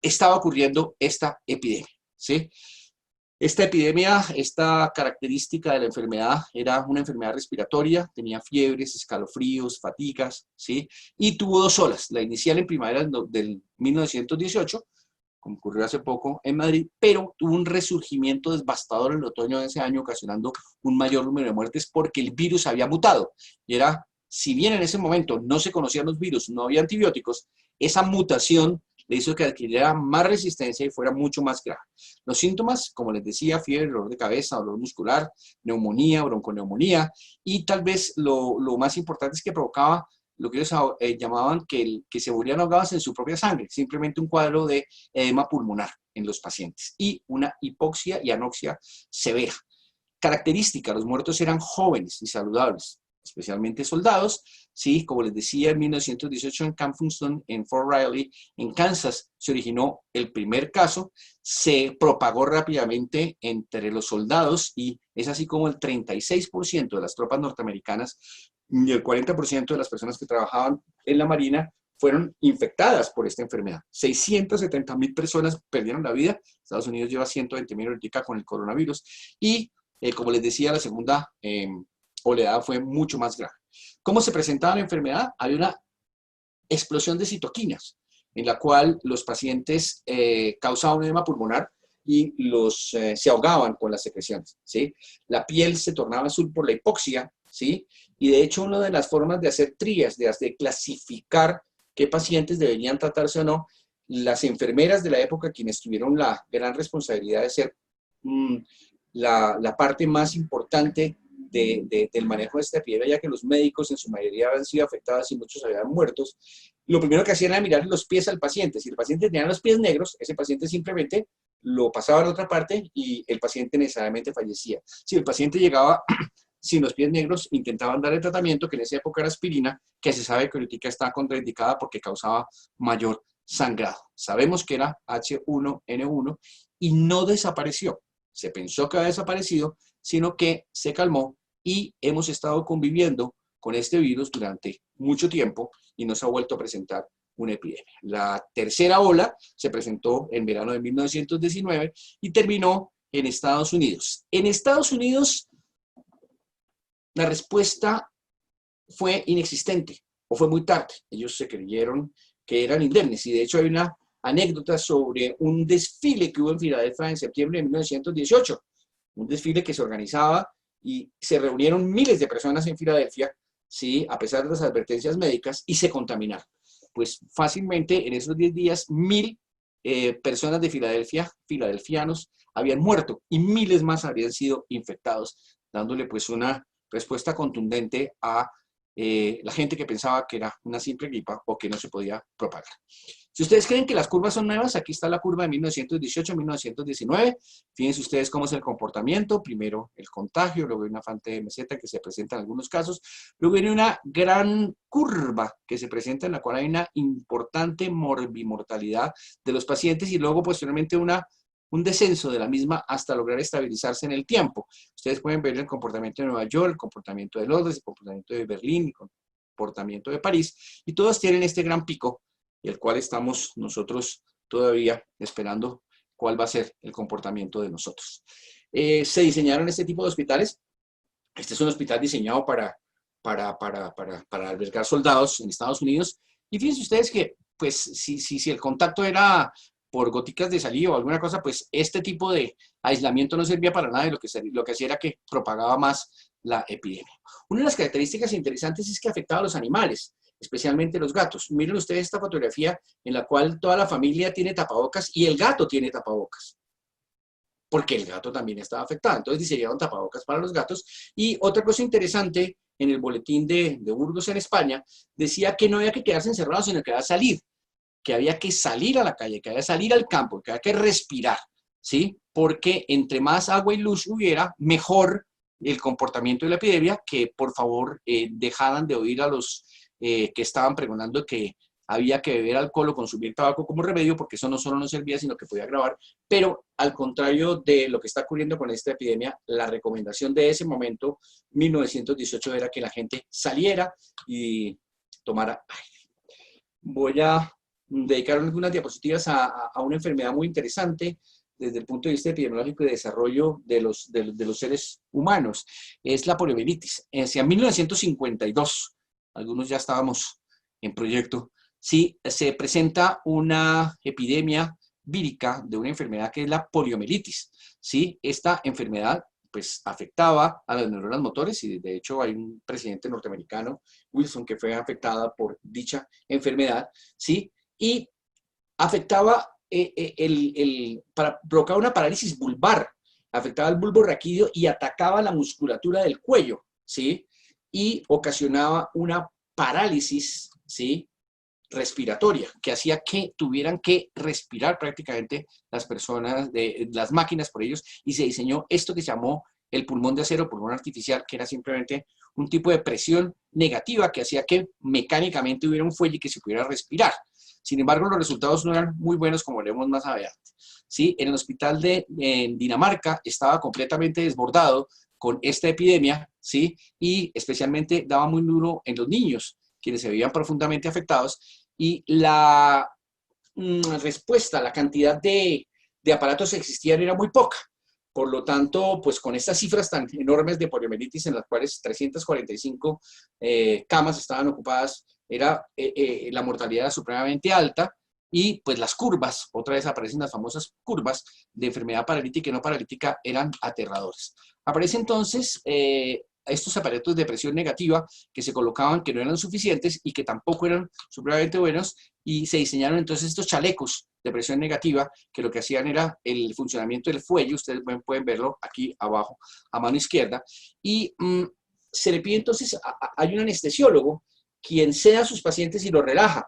estaba ocurriendo esta epidemia, ¿sí? Esta epidemia, esta característica de la enfermedad, era una enfermedad respiratoria, tenía fiebres, escalofríos, fatigas, ¿sí? Y tuvo dos olas, la inicial en primavera del 1918, como ocurrió hace poco en Madrid, pero tuvo un resurgimiento devastador en el otoño de ese año, ocasionando un mayor número de muertes porque el virus había mutado. Y era, si bien en ese momento no se conocían los virus, no había antibióticos, esa mutación le hizo que adquiriera más resistencia y fuera mucho más grave. Los síntomas, como les decía, fiebre, dolor de cabeza, dolor muscular, neumonía, bronconeumonía, y tal vez lo más importante es que provocaba lo que ellos llamaban que se volvían ahogados en su propia sangre, simplemente un cuadro de edema pulmonar en los pacientes, y una hipoxia y anoxia severa. Característica, los muertos eran jóvenes y saludables. especialmente soldados, ¿sí? Como les decía, en 1918 en Camp Funston, en Fort Riley, en Kansas, se originó el primer caso, se propagó rápidamente entre los soldados y es así como el 36% de las tropas norteamericanas y el 40% de las personas que trabajaban en la Marina fueron infectadas por esta enfermedad. 670,000 personas perdieron la vida. Estados Unidos lleva 120,000 ahorita con el coronavirus. Y, como les decía, la segunda oleada fue mucho más grave. ¿Cómo se presentaba la enfermedad? Había una explosión de citoquinas, en la cual los pacientes causaban un edema pulmonar y se ahogaban con las secreciones, ¿sí? La piel se tornaba azul por la hipoxia, ¿sí? Y de hecho, una de las formas de hacer trías, de clasificar qué pacientes deberían tratarse o no, las enfermeras de la época, quienes tuvieron la gran responsabilidad de ser la parte más importante del manejo de esta epidemia, ya que los médicos en su mayoría habían sido afectados y muchos habían muerto, lo primero que hacían era mirar los pies al paciente. Si el paciente tenía los pies negros, ese paciente simplemente lo pasaba a la otra parte y el paciente necesariamente fallecía. Si el paciente llegaba sin los pies negros, intentaban darle tratamiento, que en esa época era aspirina, que se sabe que ahorita está contraindicada porque causaba mayor sangrado. Sabemos que era H1N1 y no desapareció. Se pensó que había desaparecido, sino que se calmó y hemos estado conviviendo con este virus durante mucho tiempo y nos ha vuelto a presentar una epidemia. La tercera ola se presentó en verano de 1919 y terminó en Estados Unidos. En Estados Unidos, la respuesta fue inexistente o fue muy tarde. Ellos se creyeron que eran indemnes y de hecho hay una anécdota sobre un desfile que hubo en Filadelfia en septiembre de 1918. Un desfile que se organizaba y se reunieron miles de personas en Filadelfia, ¿sí? A pesar de las advertencias médicas, y se contaminaron. Pues fácilmente en esos 10 días, 1,000 personas de Filadelfia, filadelfianos, habían muerto y miles más habían sido infectados, dándole pues una respuesta contundente a la gente que pensaba que era una simple gripa o que no se podía propagar. Si ustedes creen que las curvas son nuevas, aquí está la curva de 1918-1919. Fíjense ustedes cómo es el comportamiento. Primero el contagio, luego hay una fante de meseta que se presenta en algunos casos. Luego viene una gran curva que se presenta en la cual hay una importante morbimortalidad de los pacientes y luego posteriormente un descenso de la misma hasta lograr estabilizarse en el tiempo. Ustedes pueden ver el comportamiento de Nueva York, el comportamiento de Londres, el comportamiento de Berlín, el comportamiento de París, y todos tienen este gran pico, el cual estamos nosotros todavía esperando cuál va a ser el comportamiento de nosotros. Se diseñaron este tipo de hospitales. Este es un hospital diseñado para albergar soldados en Estados Unidos, y fíjense ustedes que pues si el contacto era por goticas de saliva o alguna cosa, pues este tipo de aislamiento no servía para nada y lo que hacía era que propagaba más la epidemia. Una de las características interesantes es que afectaba a los animales, especialmente los gatos. Miren ustedes esta fotografía en la cual toda la familia tiene tapabocas y el gato tiene tapabocas, porque el gato también estaba afectado. Entonces diseñaron tapabocas para los gatos. Y otra cosa interesante, en el boletín de Burgos en España, decía que no había que quedarse encerrados, sino que había que salir, que había que salir a la calle, que había que salir al campo, que había que respirar, ¿sí? Porque entre más agua y luz hubiera, mejor el comportamiento de la epidemia, que por favor dejaran de oír a los que estaban pregonando que había que beber alcohol o consumir tabaco como remedio, porque eso no solo no servía, sino que podía agravar. Pero al contrario de lo que está ocurriendo con esta epidemia, la recomendación de ese momento, 1918, era que la gente saliera y tomara aire. Voy a dedicar algunas diapositivas a una enfermedad muy interesante desde el punto de vista epidemiológico y de desarrollo de los seres humanos. Es la poliomielitis. En 1952, algunos ya estábamos en proyecto, sí, se presenta una epidemia vírica de una enfermedad que es la poliomielitis. ¿Sí? Esta enfermedad pues afectaba a las neuronas motores y de hecho hay un presidente norteamericano, Wilson, que fue afectada por dicha enfermedad, ¿sí? Y afectaba, provocaba una parálisis vulvar, afectaba el bulbo raquídeo y atacaba la musculatura del cuello, ¿sí? Y ocasionaba una parálisis, ¿sí?, respiratoria, que hacía que tuvieran que respirar prácticamente las personas, las máquinas por ellos, y se diseñó esto que se llamó el pulmón de acero, pulmón artificial, que era simplemente un tipo de presión negativa que hacía que mecánicamente hubiera un fuelle que se pudiera respirar. Sin embargo, los resultados no eran muy buenos, como veremos más adelante. ¿Sí? En el hospital en Dinamarca estaba completamente desbordado con esta epidemia, ¿sí? Y especialmente daba muy duro en los niños, quienes se veían profundamente afectados, y la respuesta, la cantidad de aparatos que existían era muy poca. Por lo tanto, pues con estas cifras tan enormes de poliomielitis, en las cuales 345 camas estaban ocupadas, la mortalidad era supremamente alta, y pues las curvas, otra vez aparecen las famosas curvas de enfermedad paralítica y no paralítica, eran aterradoras. Aparece entonces estos aparatos de presión negativa que se colocaban, que no eran suficientes y que tampoco eran supremamente buenos, y se diseñaron entonces estos chalecos de presión negativa que lo que hacían era el funcionamiento del fuelle. Ustedes pueden verlo aquí abajo a mano izquierda, y se le pide entonces, hay un anestesiólogo quien seda a sus pacientes y los relaja.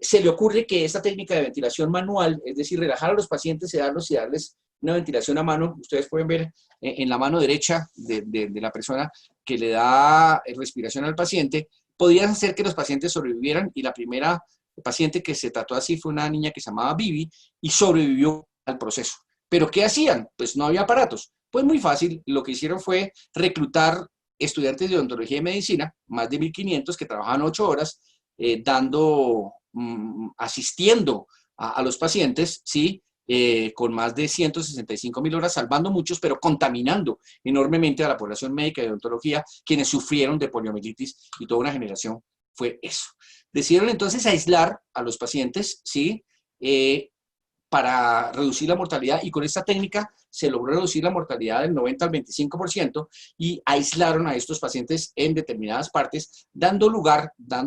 Se le ocurre que esta técnica de ventilación manual, es decir, relajar a los pacientes, sedarlos y darles una ventilación a mano, ustedes pueden ver en la mano derecha de la persona que le da respiración al paciente, podrían hacer que los pacientes sobrevivieran, y la primera paciente que se trató así fue una niña que se llamaba Bibi y sobrevivió al proceso. ¿Pero qué hacían? Pues no había aparatos. Pues muy fácil, lo que hicieron fue reclutar estudiantes de odontología y medicina, más de 1.500, que trabajaban 8 horas, asistiendo a los pacientes, ¿sí? Con más de 165.000 horas, salvando muchos, pero contaminando enormemente a la población médica de odontología, quienes sufrieron de poliomielitis, y toda una generación fue eso. Decidieron entonces aislar a los pacientes, ¿sí? Para reducir la mortalidad, y con esta técnica se logró reducir la mortalidad del 90 al 25%, y aislaron a estos pacientes en determinadas partes, dando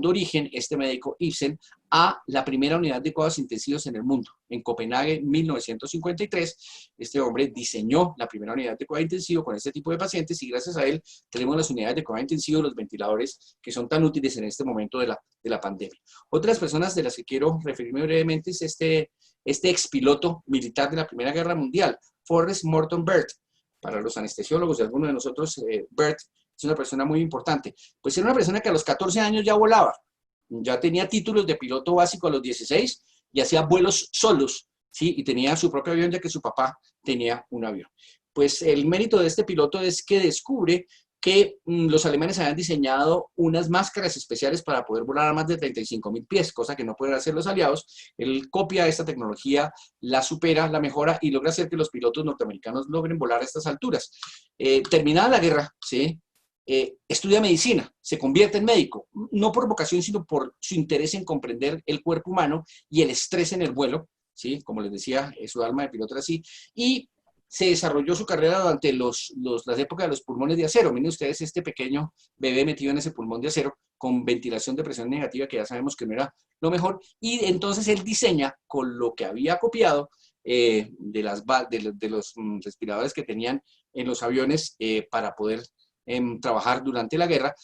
origen, este médico Ibsen, a la primera unidad de cuidados intensivos en el mundo. En Copenhague, en 1953, este hombre diseñó la primera unidad de cuidado intensivo con este tipo de pacientes, y gracias a él tenemos las unidades de cuidado intensivo, los ventiladores que son tan útiles en este momento de la pandemia. Otras personas de las que quiero referirme brevemente es este expiloto militar de la Primera Guerra Mundial, Forrest Morton Bert. Para los anestesiólogos de algunos de nosotros, Bert es una persona muy importante. Pues era una persona que a los 14 años ya volaba, ya tenía títulos de piloto básico a los 16 y hacía vuelos solos, ¿sí? Y tenía su propio avión, ya que su papá tenía un avión. Pues el mérito de este piloto es que descubre que los alemanes habían diseñado unas máscaras especiales para poder volar a más de 35.000 pies, cosa que no pueden hacer los aliados. Él copia esta tecnología, la supera, la mejora, y logra hacer que los pilotos norteamericanos logren volar a estas alturas. Terminada la guerra, ¿sí? Estudia medicina, se convierte en médico, no por vocación, sino por su interés en comprender el cuerpo humano y el estrés en el vuelo, ¿sí? Como les decía, su alma de piloto era así, y se desarrolló su carrera durante las épocas de los pulmones de acero. Miren ustedes este pequeño bebé metido en ese pulmón de acero con ventilación de presión negativa, que ya sabemos que no era lo mejor, y entonces él diseña, con lo que había copiado de los respiradores que tenían en los aviones para poder trabajar durante la guerra,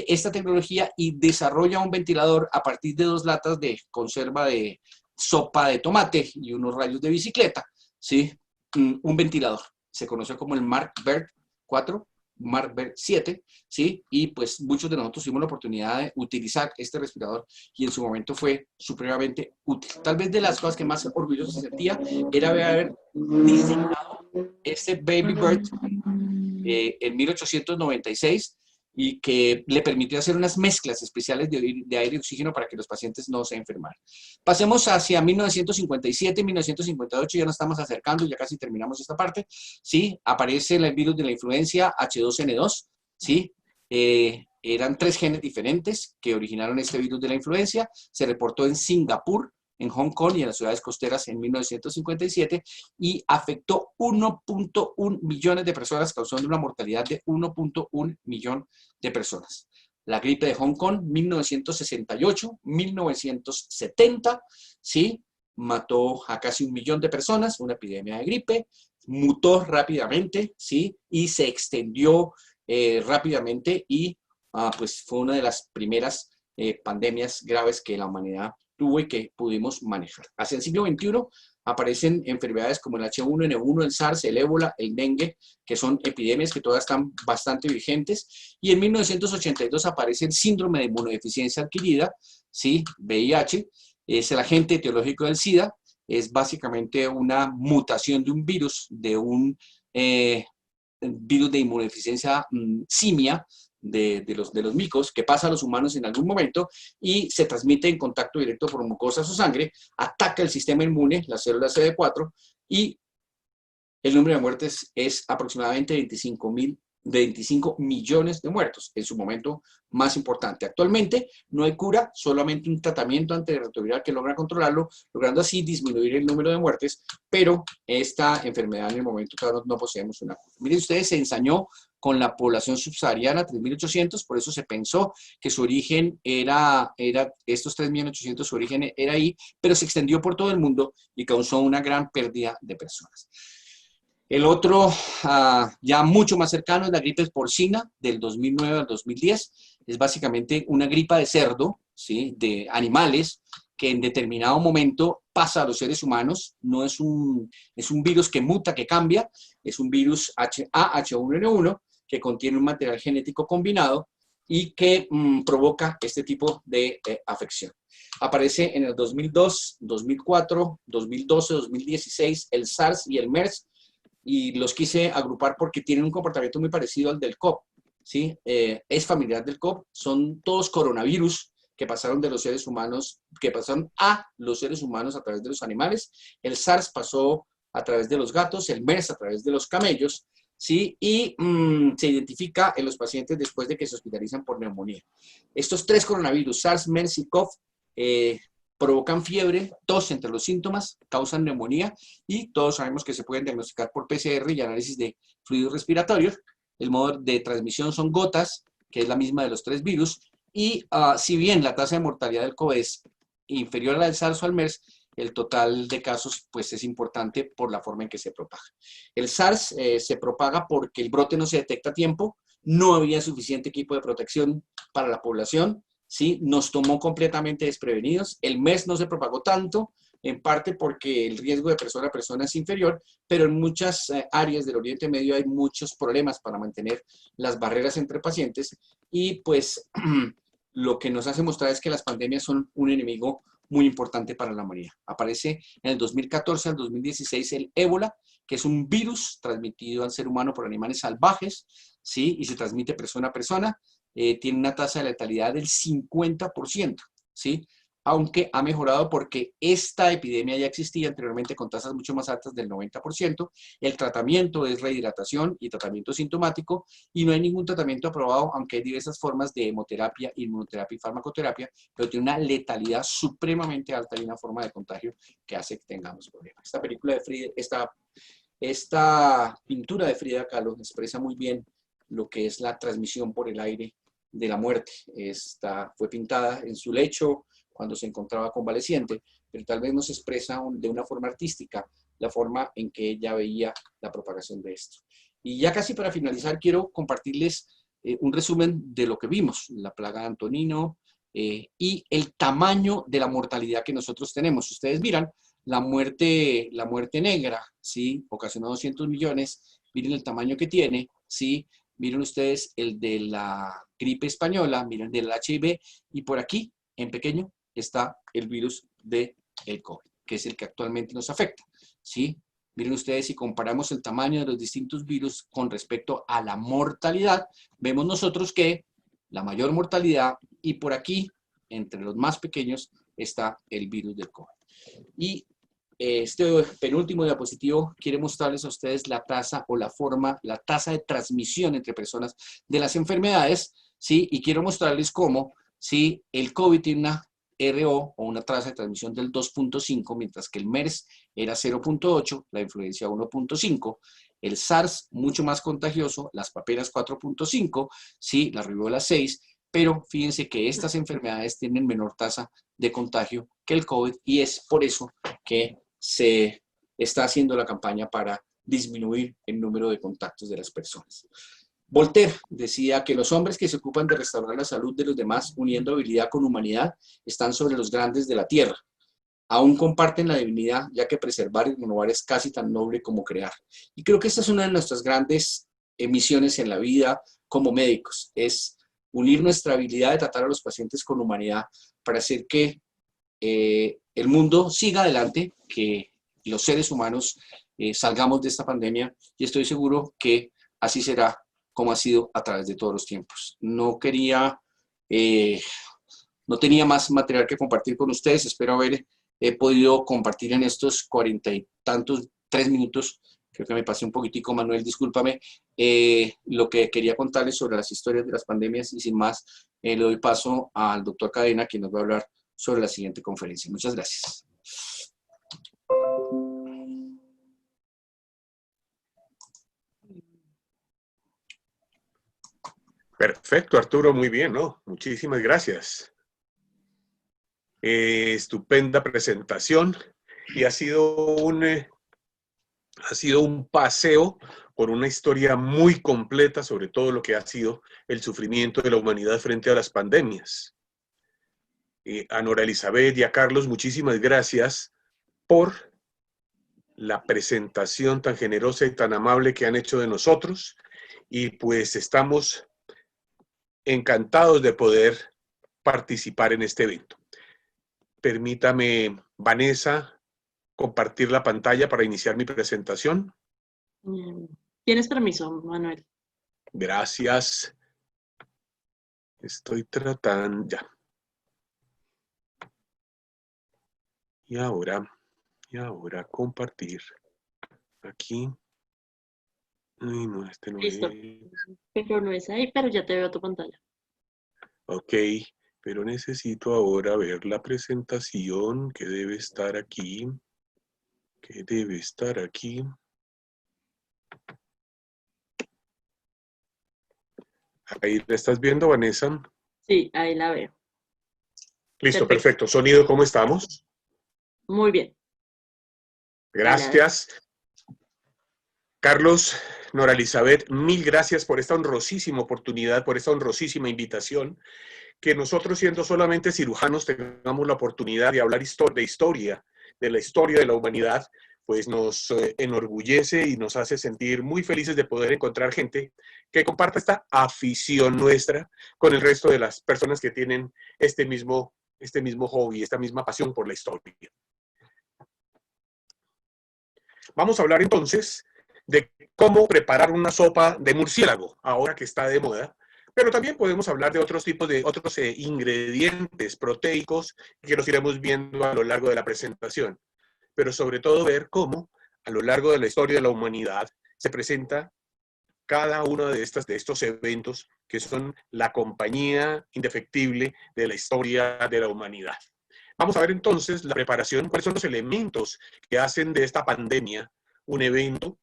esta tecnología, y desarrolla un ventilador a partir de 2 latas de conserva de sopa de tomate y unos rayos de bicicleta, ¿sí? Un ventilador. Se conoció como el Mark Bert 4, Mark Bert 7, ¿sí? Y pues muchos de nosotros tuvimos la oportunidad de utilizar este respirador, y en su momento fue supremamente útil. Tal vez de las cosas que más orgulloso se sentía era haber diseñado este Baby Bird en 1896, y que le permitió hacer unas mezclas especiales de aire y oxígeno para que los pacientes no se enfermaran. Pasemos hacia 1957, 1958, ya nos estamos acercando, ya casi terminamos esta parte, ¿sí? Aparece el virus de la influencia H2N2, ¿sí? Eran 3 genes diferentes que originaron este virus de la influencia. Se reportó en Singapur, en Hong Kong y en las ciudades costeras en 1957, y afectó 1.1 millones de personas, causando una mortalidad de 1.1 millón de personas. La gripe de Hong Kong, 1968, 1970, ¿sí? Mató a casi 1 millón de personas, una epidemia de gripe, mutó rápidamente, ¿sí? Y se extendió rápidamente, y pues fue una de las primeras pandemias graves que la humanidad tuvo y que pudimos manejar. Hacia el siglo XXI aparecen enfermedades como el H1N1, el SARS, el ébola, el dengue, que son epidemias que todavía están bastante vigentes. Y en 1982 aparece el síndrome de inmunodeficiencia adquirida, ¿sí? VIH, es el agente etiológico del SIDA, es básicamente una mutación de un virus, de un virus de inmunodeficiencia simia, de los micos, que pasa a los humanos en algún momento y se transmite en contacto directo por mucosas o sangre, ataca el sistema inmune, las células CD4, y el número de muertes es aproximadamente 25 millones de muertos, en su momento más importante. Actualmente no hay cura, solamente un tratamiento antirretroviral que logra controlarlo, logrando así disminuir el número de muertes, pero esta enfermedad en el momento todavía no poseemos una cura. Miren ustedes, se ensañó con la población subsahariana, 3.800, por eso se pensó que su origen era estos 3.800.000, su origen era ahí, pero se extendió por todo el mundo y causó una gran pérdida de personas. El otro, ya mucho más cercano, es la gripe porcina del 2009 al 2010. Es básicamente una gripa de cerdo, ¿sí? De animales, que en determinado momento pasa a los seres humanos. No es un virus que muta, que cambia. Es un virus H1N1 que contiene un material genético combinado y que provoca este tipo de afección. Aparece en el 2002, 2004, 2012, 2016 el SARS y el MERS, y los quise agrupar porque tienen un comportamiento muy parecido al del COVID, ¿sí? Es familiar del COVID, son todos coronavirus que pasaron de los seres humanos, que pasaron a los seres humanos a través de los animales. El SARS pasó a través de los gatos, el MERS a través de los camellos, ¿sí? Y se identifica en los pacientes después de que se hospitalizan por neumonía. Estos tres coronavirus, SARS, MERS y COVID, provocan fiebre, tos entre los síntomas, causan neumonía y todos sabemos que se pueden diagnosticar por PCR y análisis de fluidos respiratorios. El modo de transmisión son gotas, que es la misma de los tres virus, y si bien la tasa de mortalidad del COVID es inferior a la del SARS o al MERS, el total de casos pues es importante por la forma en que se propaga. El SARS se propaga porque el brote no se detecta a tiempo, no había suficiente equipo de protección para la población, ¿sí? Nos tomó completamente desprevenidos. El MERS no se propagó tanto, en parte porque el riesgo de persona a persona es inferior, pero en muchas áreas del Oriente Medio hay muchos problemas para mantener las barreras entre pacientes y pues lo que nos hace mostrar es que las pandemias son un enemigo muy importante para la humanidad. Aparece en el 2014 al 2016 el ébola, que es un virus transmitido al ser humano por animales salvajes, ¿sí? Y se transmite persona a persona. Tiene una tasa de letalidad del 50%, ¿sí? Aunque ha mejorado porque esta epidemia ya existía anteriormente con tasas mucho más altas del 90%. El tratamiento es rehidratación y tratamiento sintomático y no hay ningún tratamiento aprobado, aunque hay diversas formas de hemoterapia, inmunoterapia y farmacoterapia, pero tiene una letalidad supremamente alta y una forma de contagio que hace que tengamos problemas. Esta película de Frida, esta pintura de Frida Kahlo expresa muy bien lo que es la transmisión por el aire de la muerte. Esta fue pintada en su lecho cuando se encontraba convaleciente, pero tal vez nos expresa de una forma artística la forma en que ella veía la propagación de esto. Y ya casi para finalizar, quiero compartirles un resumen de lo que vimos, la plaga de Antonino y el tamaño de la mortalidad que nosotros tenemos. Ustedes miran, la muerte negra, ¿sí? Ocasionó 200 millones, miren el tamaño que tiene, ¿sí? Miren ustedes el de la gripe española, miren el del HIV, y por aquí, en pequeño, está el virus del COVID, que es el que actualmente nos afecta, ¿sí? Miren ustedes, si comparamos el tamaño de los distintos virus con respecto a la mortalidad, vemos nosotros que la mayor mortalidad, y por aquí, entre los más pequeños, está el virus del COVID. Y este penúltimo diapositivo quiere mostrarles a ustedes la tasa o la tasa de transmisión entre personas de las enfermedades, ¿sí? Y quiero mostrarles cómo, ¿sí? El COVID tiene una RO o una tasa de transmisión del 2.5, mientras que el MERS era 0.8, la influenza 1.5, el SARS mucho más contagioso, las paperas 4.5, ¿sí? La rubiola 6, pero fíjense que estas enfermedades tienen menor tasa de contagio que el COVID y es por eso que se está haciendo la campaña para disminuir el número de contactos de las personas. Voltaire decía que los hombres que se ocupan de restaurar la salud de los demás uniendo habilidad con humanidad están sobre los grandes de la tierra. aún comparten la divinidad, ya que preservar y renovar es casi tan noble como crear. Y creo que esta es una de nuestras grandes misiones en la vida como médicos, es unir nuestra habilidad de tratar a los pacientes con humanidad para hacer que el mundo siga adelante, que los seres humanos salgamos de esta pandemia, y estoy seguro que así será como ha sido a través de todos los tiempos. No tenía más material que compartir con ustedes. Espero haber podido compartir en estos 40 y tantos, 3 minutos, creo que me pasé un poquitico, Manuel, discúlpame, lo que quería contarles sobre las historias de las pandemias, y sin más, le doy paso al doctor Cadena, quien nos va a hablar sobre la siguiente conferencia. Muchas gracias. Perfecto, Arturo, muy bien, ¿no? Muchísimas gracias. Estupenda presentación, y ha sido un paseo por una historia muy completa sobre todo lo que ha sido el sufrimiento de la humanidad frente a las pandemias. A Nora Elizabeth y a Carlos, muchísimas gracias por la presentación tan generosa y tan amable que han hecho de nosotros, y pues estamos encantados de poder participar en este evento. Permítame, Vanessa, compartir la pantalla para iniciar mi presentación. Tienes permiso, Manuel. Gracias. Estoy tratando, ya. Y ahora compartir. Aquí. Ay, no, este no Listo. es. Pero no es ahí, pero ya te veo tu pantalla. Ok, pero necesito ahora ver la presentación que debe estar aquí. Que debe estar aquí. Ahí la estás viendo, Vanessa. Sí, ahí la veo. Listo, perfecto. Sonido, ¿cómo estamos? Muy bien. Gracias. Carlos, Nora Elizabeth, mil gracias por esta honrosísima oportunidad, por esta honrosísima invitación. Que nosotros, siendo solamente cirujanos, tengamos la oportunidad de hablar de la historia de la humanidad, pues nos enorgullece y nos hace sentir muy felices de poder encontrar gente que comparta esta afición nuestra con el resto de las personas que tienen este mismo hobby, esta misma pasión por la historia. Vamos a hablar entonces de cómo preparar una sopa de murciélago, ahora que está de moda, pero también podemos hablar de otros tipos de ingredientes proteicos que los iremos viendo a lo largo de la presentación, pero sobre todo ver cómo a lo largo de la historia de la humanidad se presenta cada uno de estos eventos que son la compañía indefectible de la historia de la humanidad. Vamos a ver entonces la preparación, cuáles son los elementos que hacen de esta pandemia un evento,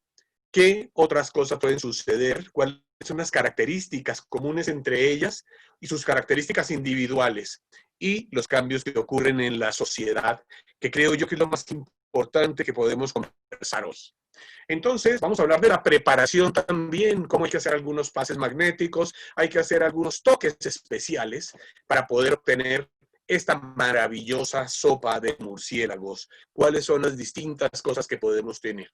qué otras cosas pueden suceder, cuáles son las características comunes entre ellas y sus características individuales, y los cambios que ocurren en la sociedad, que creo yo que es lo más importante que podemos conversar hoy. Entonces, vamos a hablar de la preparación también, cómo hay que hacer algunos pases magnéticos, hay que hacer algunos toques especiales para poder obtener esta maravillosa sopa de murciélagos, cuáles son las distintas cosas que podemos tener.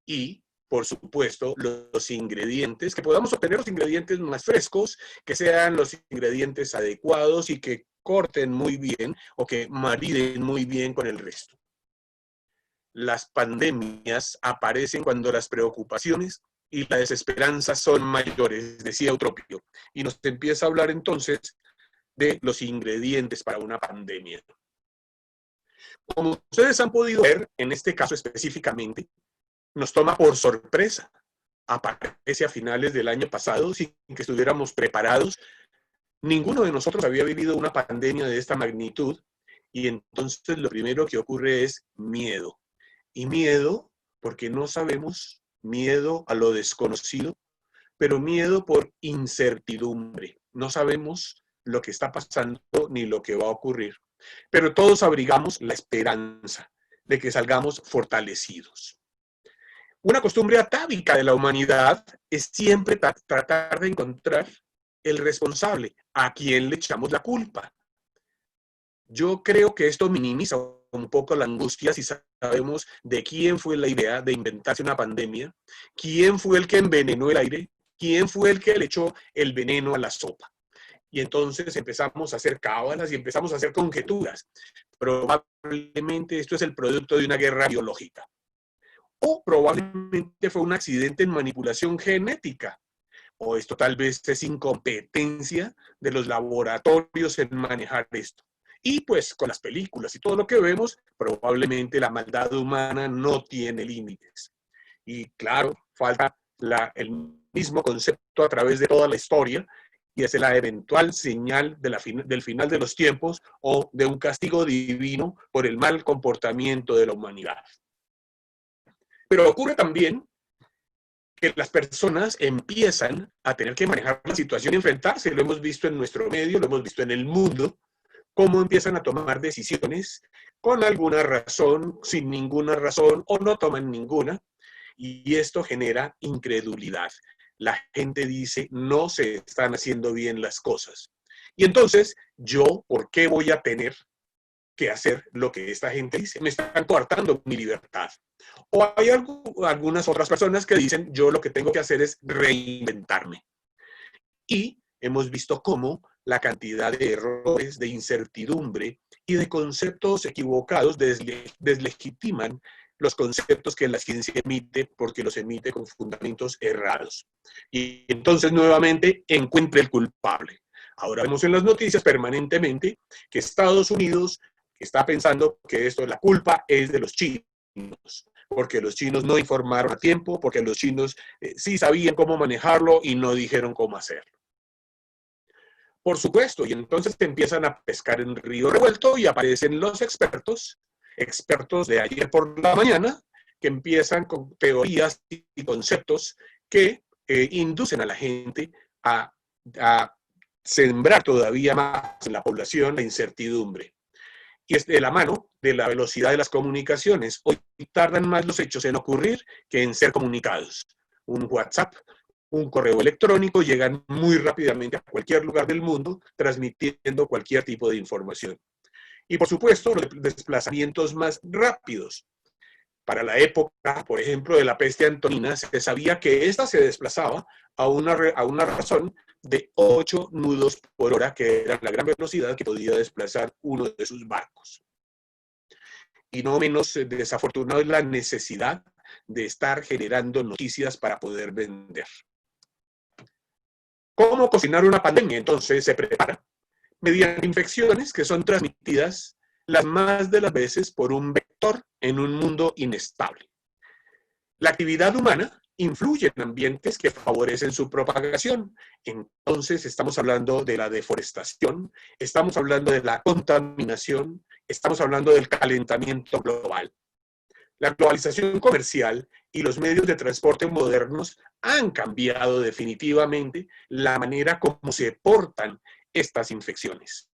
Y, por supuesto, los ingredientes, que podamos obtener los ingredientes más frescos, que sean los ingredientes adecuados y que corten muy bien o que mariden muy bien con el resto. Las pandemias aparecen cuando las preocupaciones y la desesperanza son mayores, decía Eutropio, y nos empieza a hablar entonces de los ingredientes para una pandemia. Como ustedes han podido ver, en este caso específicamente, nos toma por sorpresa. Aparece a finales del año pasado sin que estuviéramos preparados. Ninguno de nosotros había vivido una pandemia de esta magnitud, y entonces lo primero que ocurre es miedo. Y miedo porque no sabemos, miedo a lo desconocido, pero miedo por incertidumbre. No sabemos lo que está pasando ni lo que va a ocurrir. Pero todos abrigamos la esperanza de que salgamos fortalecidos. Una costumbre atávica de la humanidad es siempre tratar de encontrar el responsable, a quien le echamos la culpa. Yo creo que esto minimiza un poco la angustia si sabemos de quién fue la idea de inventarse una pandemia, quién fue el que envenenó el aire, quién fue el que le echó el veneno a la sopa. Y entonces empezamos a hacer cábalas y empezamos a hacer conjeturas. Probablemente esto es el producto de una guerra biológica. O probablemente fue un accidente en manipulación genética. O esto tal vez es incompetencia de los laboratorios en manejar esto. Y pues con las películas y todo lo que vemos, probablemente la maldad humana no tiene límites. Y claro, falta el mismo concepto a través de toda la historia, y es la eventual señal del final de los tiempos o de un castigo divino por el mal comportamiento de la humanidad. Pero ocurre también que las personas empiezan a tener que manejar la situación y enfrentarse. Lo hemos visto en nuestro medio, lo hemos visto en el mundo, cómo empiezan a tomar decisiones con alguna razón, sin ninguna razón, o no toman ninguna, y esto genera incredulidad. La gente dice, no se están haciendo bien las cosas. Y entonces, ¿yo por qué voy a tener que hacer lo que esta gente dice? Me están coartando mi libertad. O hay algunas otras personas que dicen, yo lo que tengo que hacer es reinventarme. Y hemos visto cómo la cantidad de errores, de incertidumbre y de conceptos equivocados deslegitiman los conceptos que la ciencia emite porque los emite con fundamentos errados. Y entonces nuevamente encuentra el culpable. Ahora vemos en las noticias permanentemente que Estados Unidos está pensando que la culpa es de los chinos, porque los chinos no informaron a tiempo, porque los chinos sí sabían cómo manejarlo y no dijeron cómo hacerlo. Por supuesto, y entonces te empiezan a pescar en río revuelto y aparecen los expertos de ayer por la mañana, que empiezan con teorías y conceptos que inducen a la gente a sembrar todavía más en la población la incertidumbre. Y es de la mano de la velocidad de las comunicaciones. Hoy tardan más los hechos en ocurrir que en ser comunicados. Un WhatsApp, un correo electrónico llegan muy rápidamente a cualquier lugar del mundo, transmitiendo cualquier tipo de información. Y por supuesto, los desplazamientos más rápidos. Para la época, por ejemplo, de la peste antonina, se sabía que ésta se desplazaba a una razón de 8 nudos por hora, que era la gran velocidad que podía desplazar uno de sus barcos. Y no menos desafortunado es la necesidad de estar generando noticias para poder vender. ¿Cómo cocinar una pandemia? Entonces se prepara mediante infecciones que son transmitidas las más de las veces por un vector en un mundo inestable. La actividad humana influye en ambientes que favorecen su propagación. Entonces estamos hablando de la deforestación, estamos hablando de la contaminación, estamos hablando del calentamiento global. La globalización comercial y los medios de transporte modernos han cambiado definitivamente la manera como se portan estas infecciones.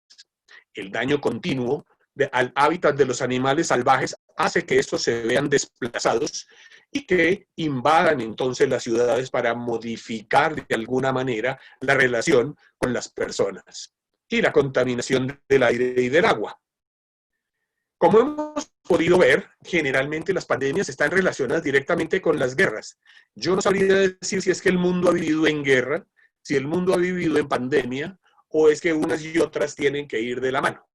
El daño continuo al hábitat de los animales salvajes hace que estos se vean desplazados y que invadan entonces las ciudades para modificar de alguna manera la relación con las personas. Y la contaminación del aire y del agua. Como hemos podido ver, generalmente las pandemias están relacionadas directamente con las guerras. Yo no sabría decir si es que el mundo ha vivido en guerra, si el mundo ha vivido en pandemia, o es que unas y otras tienen que ir de la mano.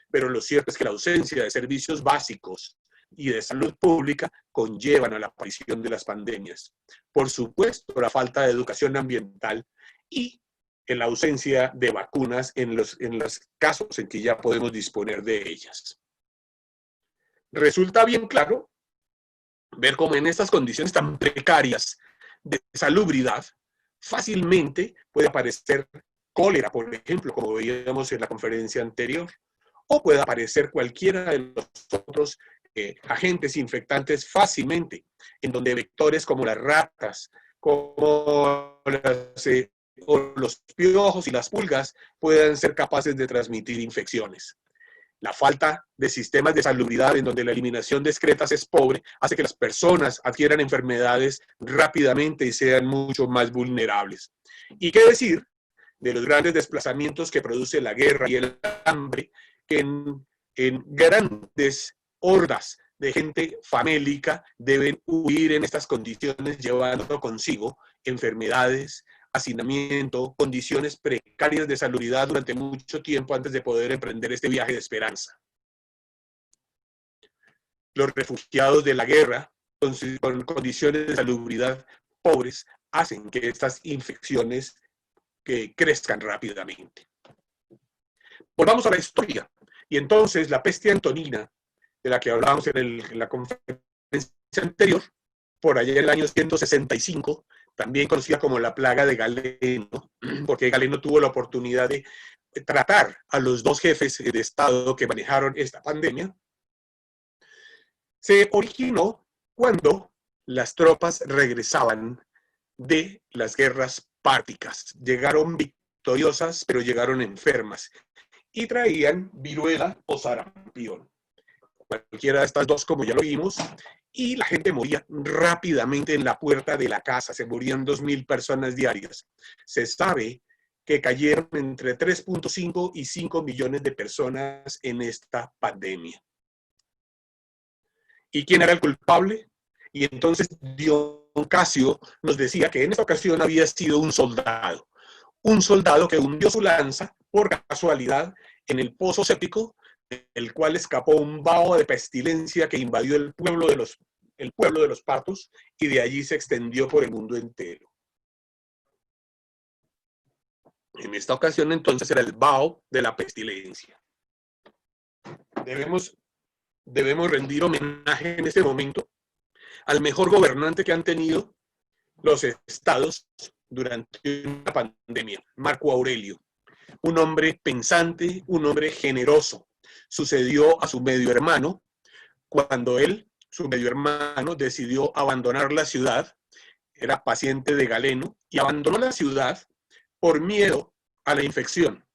Pero lo cierto es que la ausencia de servicios básicos y de salud pública conllevan a la aparición de las pandemias. Por supuesto, la falta de educación ambiental y en la ausencia de vacunas en los casos en que ya podemos disponer de ellas. Resulta bien claro ver cómo en estas condiciones tan precarias de salubridad fácilmente puede aparecer cólera, por ejemplo, como veíamos en la conferencia anterior, o puede aparecer cualquiera de los otros agentes infectantes fácilmente, en donde vectores como las ratas, como los piojos y las pulgas puedan ser capaces de transmitir infecciones. La falta de sistemas de salubridad en donde la eliminación de excretas es pobre hace que las personas adquieran enfermedades rápidamente y sean mucho más vulnerables. ¿Y qué decir de los grandes desplazamientos que produce la guerra y el hambre que en grandes hordas de gente famélica deben huir en estas condiciones, llevando consigo enfermedades, hacinamiento, condiciones precarias de salubridad durante mucho tiempo antes de poder emprender este viaje de esperanza. Los refugiados de la guerra, con condiciones de salubridad pobres, hacen que estas infecciones que crezcan rápidamente. Volvamos a la historia. Y entonces la peste antonina, de la que hablábamos en la conferencia anterior, por allá en el año 165, también conocida como la plaga de Galeno, porque Galeno tuvo la oportunidad de tratar a los dos jefes de Estado que manejaron esta pandemia, se originó cuando las tropas regresaban de las guerras párticas. Llegaron victoriosas, pero llegaron enfermas y traían viruela o sarampión. Cualquiera de estas dos, como ya lo vimos, y la gente moría rápidamente en la puerta de la casa. Se morían 2.000 personas diarias. Se sabe que cayeron entre 3.5 y 5 millones de personas en esta pandemia. ¿Y quién era el culpable? Y entonces Dion Casio nos decía que en esta ocasión había sido un soldado que hundió su lanza por casualidad en el pozo séptico, del cual escapó un vaho de pestilencia que invadió el pueblo de los partos y de allí se extendió por el mundo entero. En esta ocasión entonces era el vaho de la pestilencia. Debemos rendir homenaje en este momento al mejor gobernante que han tenido los estados durante una pandemia, Marco Aurelio. Un hombre pensante, un hombre generoso. Sucedió a su medio hermano cuando su medio hermano, decidió abandonar la ciudad. Era paciente de Galeno y abandonó la ciudad por miedo a la infección,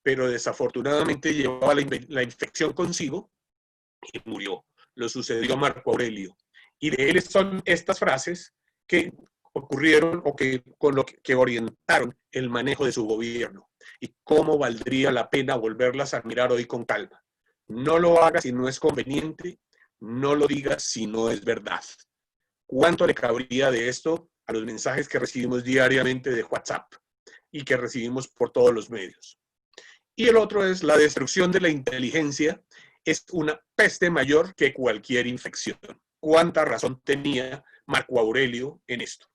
pero desafortunadamente llevaba la infección consigo y murió. Lo sucedió a Marco Aurelio. Y de él son estas frases que ocurrieron o que orientaron el manejo de su gobierno. Y cómo valdría la pena volverlas a mirar hoy con calma. No lo hagas si no es conveniente, no lo digas si no es verdad. ¿Cuánto le cabría de esto a los mensajes que recibimos diariamente de WhatsApp y que recibimos por todos los medios? Y el otro es la destrucción de la inteligencia. Es una peste mayor que cualquier infección. ¿Cuánta razón tenía Marco Aurelio en esto?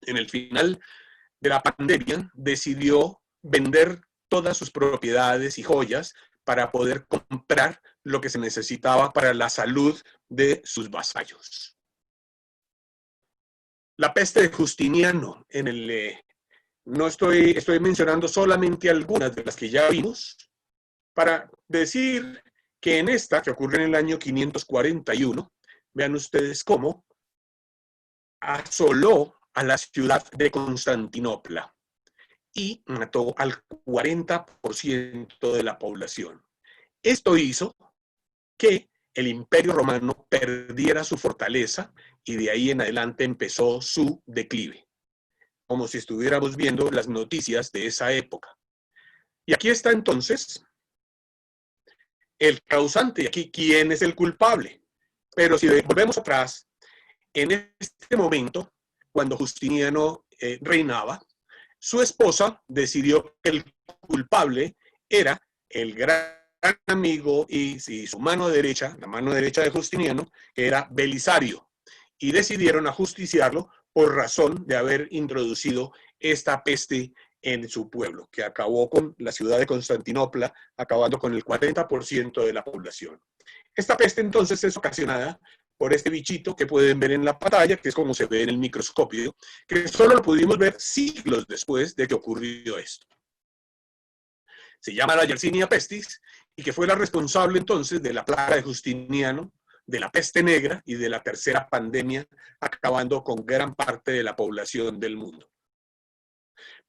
En el final de la pandemia decidió vender todas sus propiedades y joyas para poder comprar lo que se necesitaba para la salud de sus vasallos. La peste de Justiniano, estoy mencionando solamente algunas de las que ya vimos, para decir que en esta, que ocurre en el año 541, vean ustedes cómo asoló a la ciudad de Constantinopla y mató al 40% de la población. Esto hizo que el Imperio Romano perdiera su fortaleza y de ahí en adelante empezó su declive, como si estuviéramos viendo las noticias de esa época. Y aquí está entonces el causante, y aquí quién es el culpable. Pero si volvemos atrás, en este momento, cuando Justiniano reinaba, su esposa decidió que el culpable era el gran amigo y su mano derecha, la mano derecha de Justiniano, que era Belisario, y decidieron ajusticiarlo por razón de haber introducido esta peste en su pueblo, que acabó con la ciudad de Constantinopla, acabando con el 40% de la población. Esta peste entonces es ocasionada por este bichito que pueden ver en la pantalla, que es como se ve en el microscopio, que solo lo pudimos ver siglos después de que ocurrió esto. Se llama la Yersinia pestis y que fue la responsable entonces de la plaga de Justiniano, de la peste negra y de la tercera pandemia, acabando con gran parte de la población del mundo.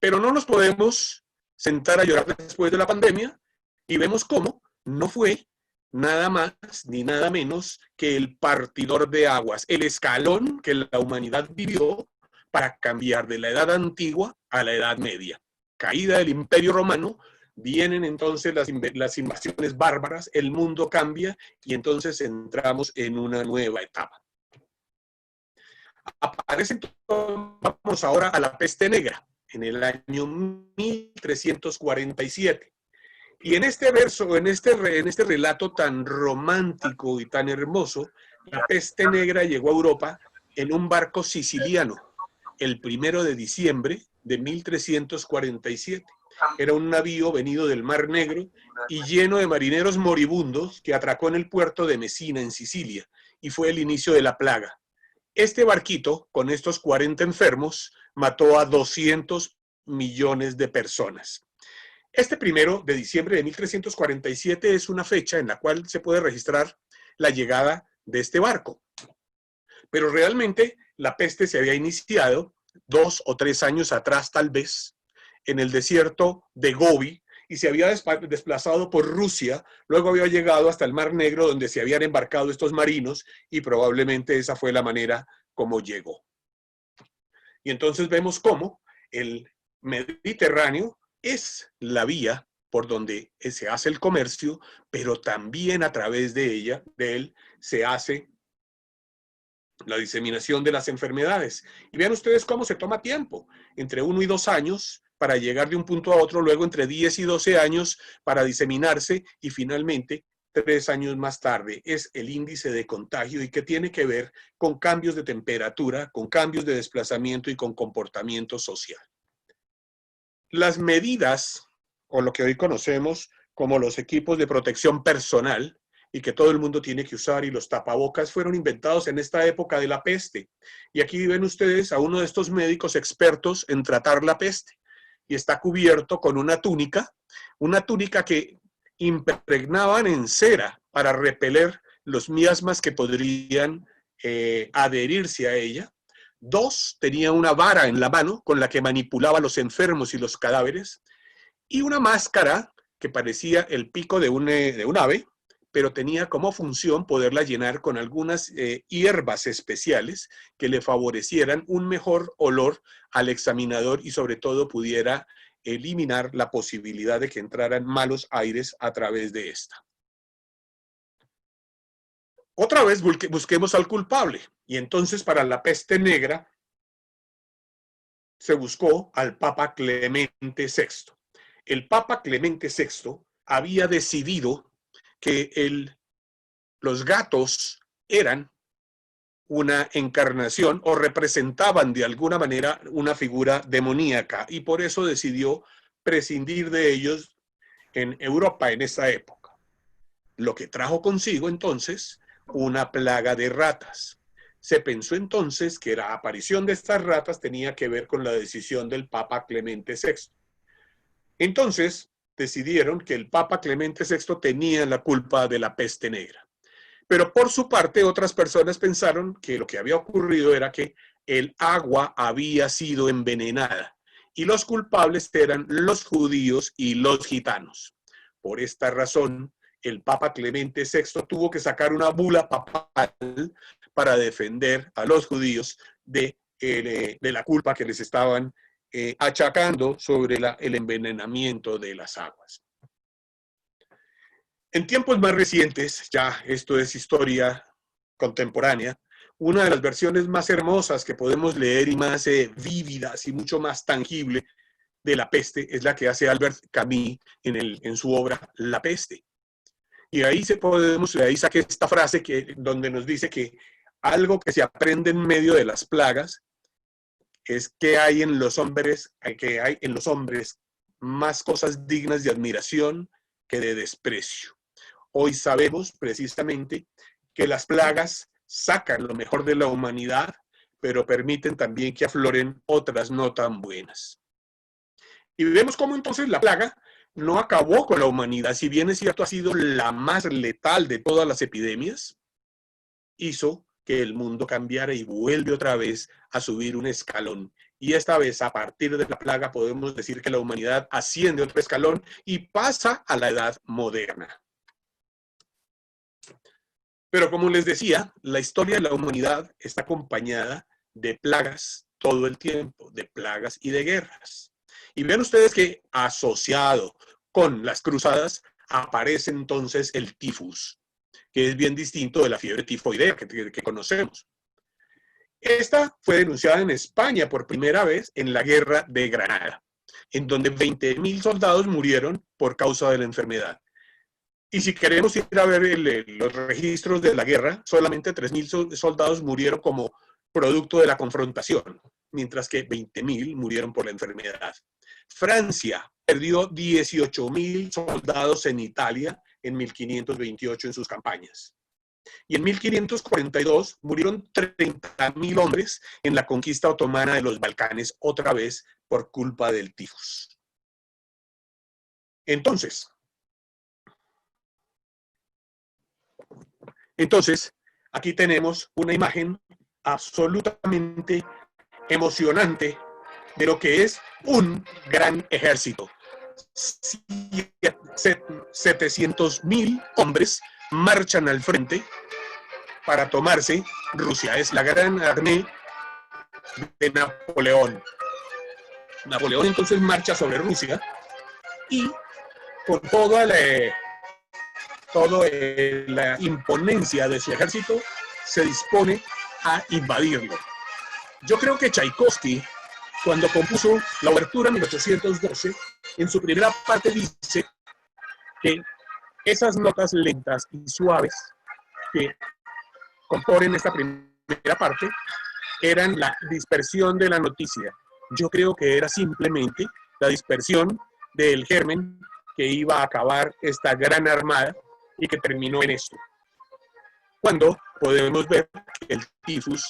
Pero no nos podemos sentar a llorar después de la pandemia y vemos cómo no fue nada más ni nada menos que el partidor de aguas, el escalón que la humanidad vivió para cambiar de la edad antigua a la edad media. Caída del Imperio Romano, Vienen entonces las invasiones bárbaras, el mundo cambia y entonces entramos en una nueva etapa. Aparece, vamos ahora a la peste negra, en el año 1347. Y en este verso, en este relato tan romántico y tan hermoso, la peste negra llegó a Europa en un barco siciliano, el 1 de diciembre de 1347. Era un navío venido del Mar Negro y lleno de marineros moribundos que atracó en el puerto de Mesina, en Sicilia, y fue el inicio de la plaga. Este barquito, con estos 40 enfermos, mató a 200 millones de personas. Este 1 de diciembre de 1347 es una fecha en la cual se puede registrar la llegada de este barco. Pero realmente la peste se había iniciado 2 o 3 años atrás, tal vez, en el desierto de Gobi, y se había desplazado por Rusia, luego había llegado hasta el Mar Negro, donde se habían embarcado estos marinos, y probablemente esa fue la manera como llegó. Y entonces vemos cómo el Mediterráneo es la vía por donde se hace el comercio, pero también a través de él, se hace la diseminación de las enfermedades. Y vean ustedes cómo se toma tiempo, entre 1 y 2 años para llegar de un punto a otro, luego entre 10 y 12 años para diseminarse y finalmente 3 años más tarde es el índice de contagio y que tiene que ver con cambios de temperatura, con cambios de desplazamiento y con comportamiento social. Las medidas, o lo que hoy conocemos como los equipos de protección personal, y que todo el mundo tiene que usar, y los tapabocas fueron inventados en esta época de la peste. Y aquí ven ustedes a uno de estos médicos expertos en tratar la peste, y está cubierto con una túnica que impregnaban en cera para repeler los miasmas que podrían adherirse a ella. 2, tenía una vara en la mano con la que manipulaba a los enfermos y los cadáveres, y una máscara que parecía el pico de un ave, pero tenía como función poderla llenar con algunas hierbas especiales que le favorecieran un mejor olor al examinador y sobre todo pudiera eliminar la posibilidad de que entraran malos aires a través de esta. Otra vez busquemos al culpable, y entonces para la peste negra se buscó al Papa Clemente VI. El Papa Clemente VI había decidido que los gatos eran una encarnación o representaban de alguna manera una figura demoníaca y por eso decidió prescindir de ellos en Europa en esa época. Lo que trajo consigo entonces una plaga de ratas. Se pensó entonces que la aparición de estas ratas tenía que ver con la decisión del Papa Clemente VI. Entonces decidieron que el Papa Clemente VI tenía la culpa de la peste negra. Pero por su parte, otras personas pensaron que lo que había ocurrido era que el agua había sido envenenada y los culpables eran los judíos y los gitanos. Por esta razón, el Papa Clemente VI tuvo que sacar una bula papal para defender a los judíos de la culpa que les estaban achacando sobre el envenenamiento de las aguas. En tiempos más recientes, ya esto es historia contemporánea, una de las versiones más hermosas que podemos leer y más vívidas y mucho más tangible de la peste es la que hace Albert Camus en su obra La peste. Y ahí saqué esta frase donde nos dice que algo que se aprende en medio de las plagas es que hay en los hombres más cosas dignas de admiración que de desprecio. Hoy sabemos precisamente que las plagas sacan lo mejor de la humanidad, pero permiten también que afloren otras no tan buenas. Y vemos cómo entonces la plaga no acabó con la humanidad, si bien es cierto ha sido la más letal de todas las epidemias, hizo que el mundo cambiara y vuelve otra vez a subir un escalón. Y esta vez, a partir de la plaga, podemos decir que la humanidad asciende otro escalón y pasa a la edad moderna. Pero como les decía, la historia de la humanidad está acompañada de plagas todo el tiempo, de plagas y de guerras. Y vean ustedes que asociado con las cruzadas, aparece entonces el tifus, que es bien distinto de la fiebre tifoidea que conocemos. Esta fue denunciada en España por primera vez en la Guerra de Granada, en donde 20.000 soldados murieron por causa de la enfermedad. Y si queremos ir a ver los registros de la guerra, solamente 3.000 soldados murieron como producto de la confrontación, mientras que 20.000 murieron por la enfermedad. Francia perdió 18.000 soldados en Italia en 1528 en sus campañas. Y en 1542 murieron 30.000 hombres en la conquista otomana de los Balcanes, otra vez por culpa del tifus. Entonces, aquí tenemos una imagen absolutamente emocionante de lo que es un gran ejército. 700.000 hombres marchan al frente para tomarse Rusia. Es la gran armée de Napoleón. Napoleón entonces marcha sobre Rusia y con toda la imponencia de su ejército se dispone a invadirlo. Yo creo que Tchaikovsky, cuando compuso la obertura en 1812, en su primera parte dice que esas notas lentas y suaves que componen esta primera parte eran la dispersión de la noticia. Yo creo que era simplemente la dispersión del germen que iba a acabar esta gran armada y que terminó en esto. Cuando podemos ver que el tifus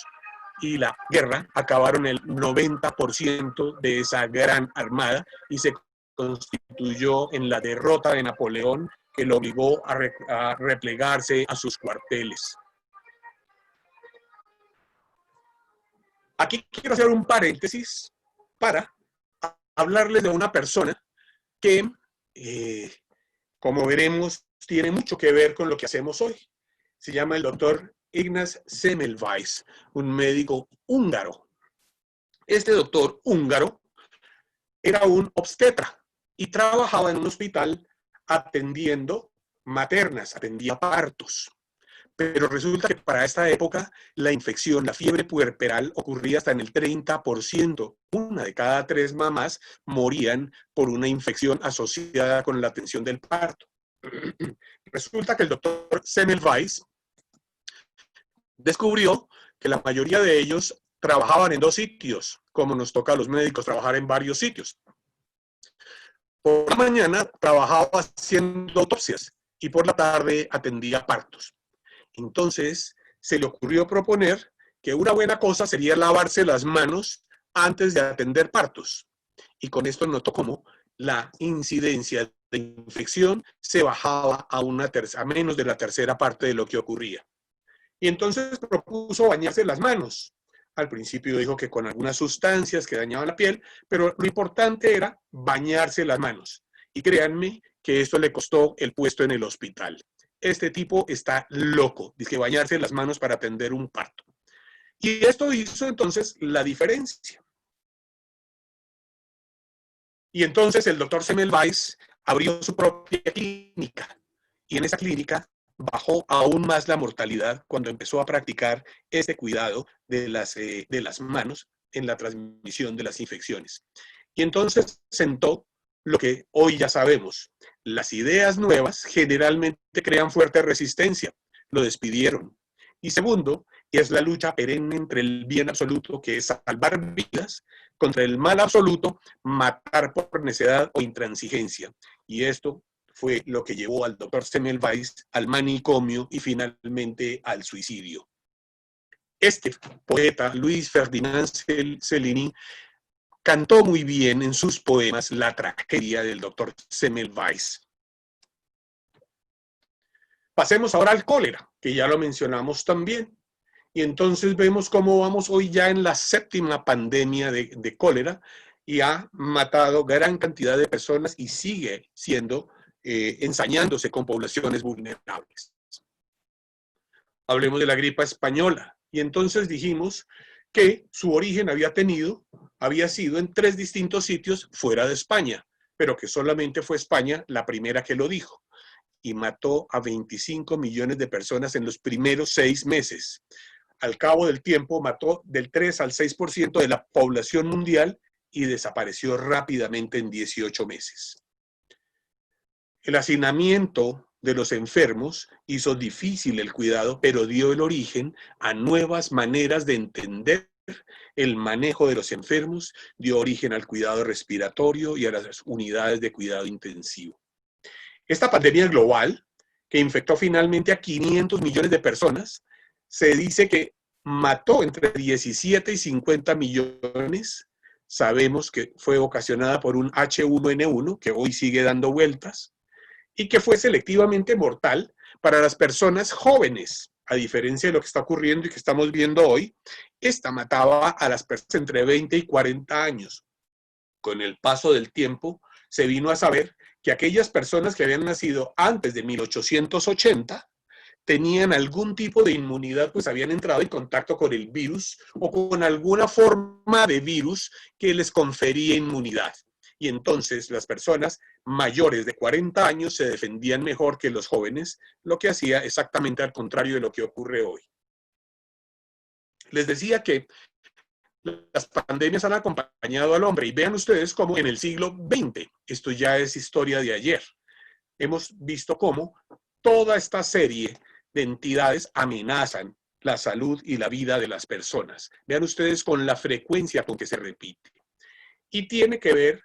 y la guerra acabaron el 90% de esa gran armada y se constituyó en la derrota de Napoleón, que lo obligó a replegarse a sus cuarteles. Aquí quiero hacer un paréntesis para hablarles de una persona que, como veremos, tiene mucho que ver con lo que hacemos hoy. Se llama el doctor Ignaz Semmelweis, un médico húngaro. Este doctor húngaro era un obstetra y trabajaba en un hospital atendiendo maternas, atendía partos. Pero resulta que para esta época la infección, la fiebre puerperal, ocurría hasta en el 30%. Una de cada 3 mamás morían por una infección asociada con la atención del parto. Resulta que el doctor Semmelweis descubrió que la mayoría de ellos trabajaban en 2 sitios, como nos toca a los médicos trabajar en varios sitios. Por la mañana trabajaba haciendo autopsias y por la tarde atendía partos. Entonces se le ocurrió proponer que una buena cosa sería lavarse las manos antes de atender partos. Y con esto notó cómo la incidencia de infección se bajaba a menos de la tercera parte de lo que ocurría. Y entonces propuso bañarse las manos. Al principio dijo que con algunas sustancias que dañaban la piel, pero lo importante era bañarse las manos. Y créanme que esto le costó el puesto en el hospital. Este tipo está loco, dice que bañarse las manos para atender un parto. Y esto hizo entonces la diferencia. Y entonces el doctor Semmelweis abrió su propia clínica. Y en esa clínica bajó aún más la mortalidad cuando empezó a practicar este cuidado de las manos en la transmisión de las infecciones. Y entonces sentó lo que hoy ya sabemos. Las ideas nuevas generalmente crean fuerte resistencia. Lo despidieron. Y segundo, es la lucha perenne entre el bien absoluto, que es salvar vidas, contra el mal absoluto, matar por necedad o intransigencia. Y esto fue lo que llevó al doctor Semmelweis al manicomio y finalmente al suicidio. Este poeta, Luis Ferdinand Cellini, cantó muy bien en sus poemas la tragedia del doctor Semmelweis. Pasemos ahora al cólera, que ya lo mencionamos también. Y entonces vemos cómo vamos hoy ya en la 7ª pandemia de cólera y ha matado gran cantidad de personas y sigue siendo ensañándose con poblaciones vulnerables. Hablemos de la gripa española. Y entonces dijimos que su origen había sido en 3 distintos sitios fuera de España. pero que solamente fue España la primera que lo dijo, y mató a 25 millones de personas en los primeros 6 meses. Al cabo del tiempo mató del 3 al 6% de la población mundial y desapareció rápidamente en 18 meses. El hacinamiento de los enfermos hizo difícil el cuidado, pero dio el origen a nuevas maneras de entender el manejo de los enfermos, dio origen al cuidado respiratorio y a las unidades de cuidado intensivo. Esta pandemia global, que infectó finalmente a 500 millones de personas, se dice que mató entre 17 y 50 millones. Sabemos que fue ocasionada por un H1N1, que hoy sigue dando vueltas, y que fue selectivamente mortal para las personas jóvenes, a diferencia de lo que está ocurriendo y que estamos viendo hoy. Esta mataba a las personas entre 20 y 40 años. Con el paso del tiempo, se vino a saber que aquellas personas que habían nacido antes de 1880 tenían algún tipo de inmunidad, pues habían entrado en contacto con el virus o con alguna forma de virus que les confería inmunidad. Y entonces las personas mayores de 40 años se defendían mejor que los jóvenes, lo que hacía exactamente al contrario de lo que ocurre hoy. Les decía que las pandemias han acompañado al hombre y vean ustedes cómo en el siglo XX, esto ya es historia de ayer, hemos visto cómo toda esta serie de entidades amenazan la salud y la vida de las personas. Vean ustedes con la frecuencia con que se repite. Y tiene que ver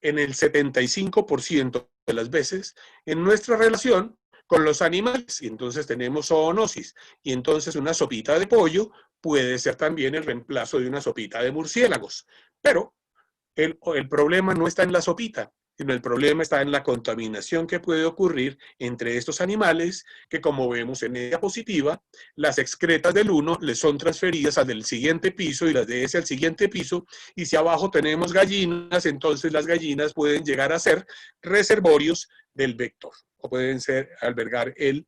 en el 75% de las veces en nuestra relación con los animales. Y entonces tenemos zoonosis. Y entonces una sopita de pollo puede ser también el reemplazo de una sopita de murciélagos. Pero el problema no está en la sopita, sino el problema está en la contaminación que puede ocurrir entre estos animales, que como vemos en la diapositiva, las excretas del uno les son transferidas al del siguiente piso y las de ese al siguiente piso, y si abajo tenemos gallinas, entonces las gallinas pueden llegar a ser reservorios del vector, o pueden albergar el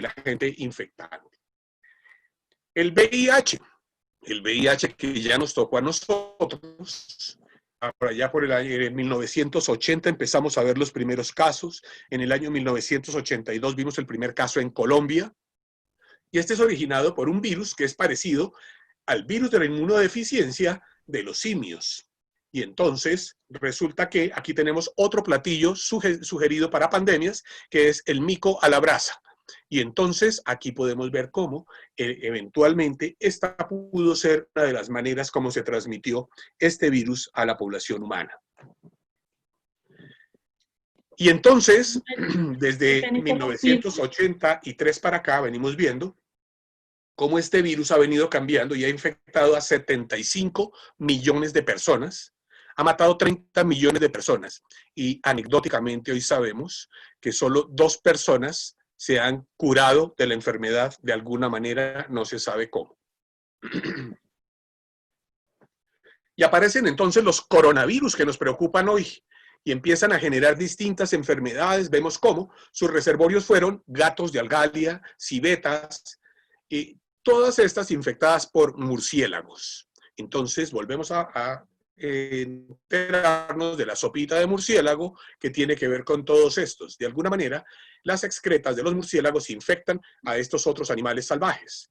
agente infectante. El VIH que ya nos tocó a nosotros, por allá por el año 1980 empezamos a ver los primeros casos. En el año 1982 vimos el primer caso en Colombia. Y este es originado por un virus que es parecido al virus de la inmunodeficiencia de los simios. Y entonces resulta que aquí tenemos otro platillo sugerido para pandemias, que es el mico a la brasa. Y entonces aquí podemos ver cómo eventualmente esta pudo ser una de las maneras como se transmitió este virus a la población humana. Y entonces, desde 1983 para acá, venimos viendo cómo este virus ha venido cambiando y ha infectado a 75 millones de personas, ha matado 30 millones de personas. Y anecdóticamente hoy sabemos que solo 2 personas se han curado de la enfermedad de alguna manera, no se sabe cómo. Y aparecen entonces los coronavirus que nos preocupan hoy y empiezan a generar distintas enfermedades. Vemos cómo sus reservorios fueron gatos de Algalia, civetas, y todas estas infectadas por murciélagos. Entonces volvemos a enterarnos de la sopita de murciélago que tiene que ver con todos estos. De alguna manera, las excretas de los murciélagos infectan a estos otros animales salvajes.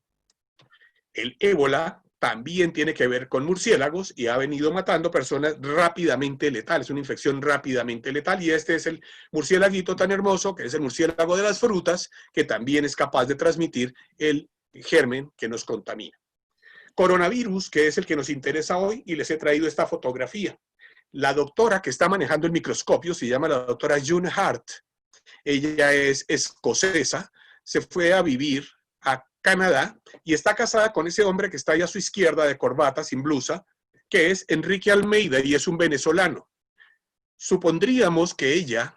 El ébola también tiene que ver con murciélagos y ha venido matando personas rápidamente letales, una infección rápidamente letal, y este es el murciélaguito tan hermoso, que es el murciélago de las frutas, que también es capaz de transmitir el germen que nos contamina. Coronavirus, que es el que nos interesa hoy, y les he traído esta fotografía. La doctora que está manejando el microscopio se llama la doctora June Hart. Ella es escocesa, se fue a vivir a Canadá y está casada con ese hombre que está ahí a su izquierda de corbata, sin blusa, que es Enrique Almeida y es un venezolano. Supondríamos que ella,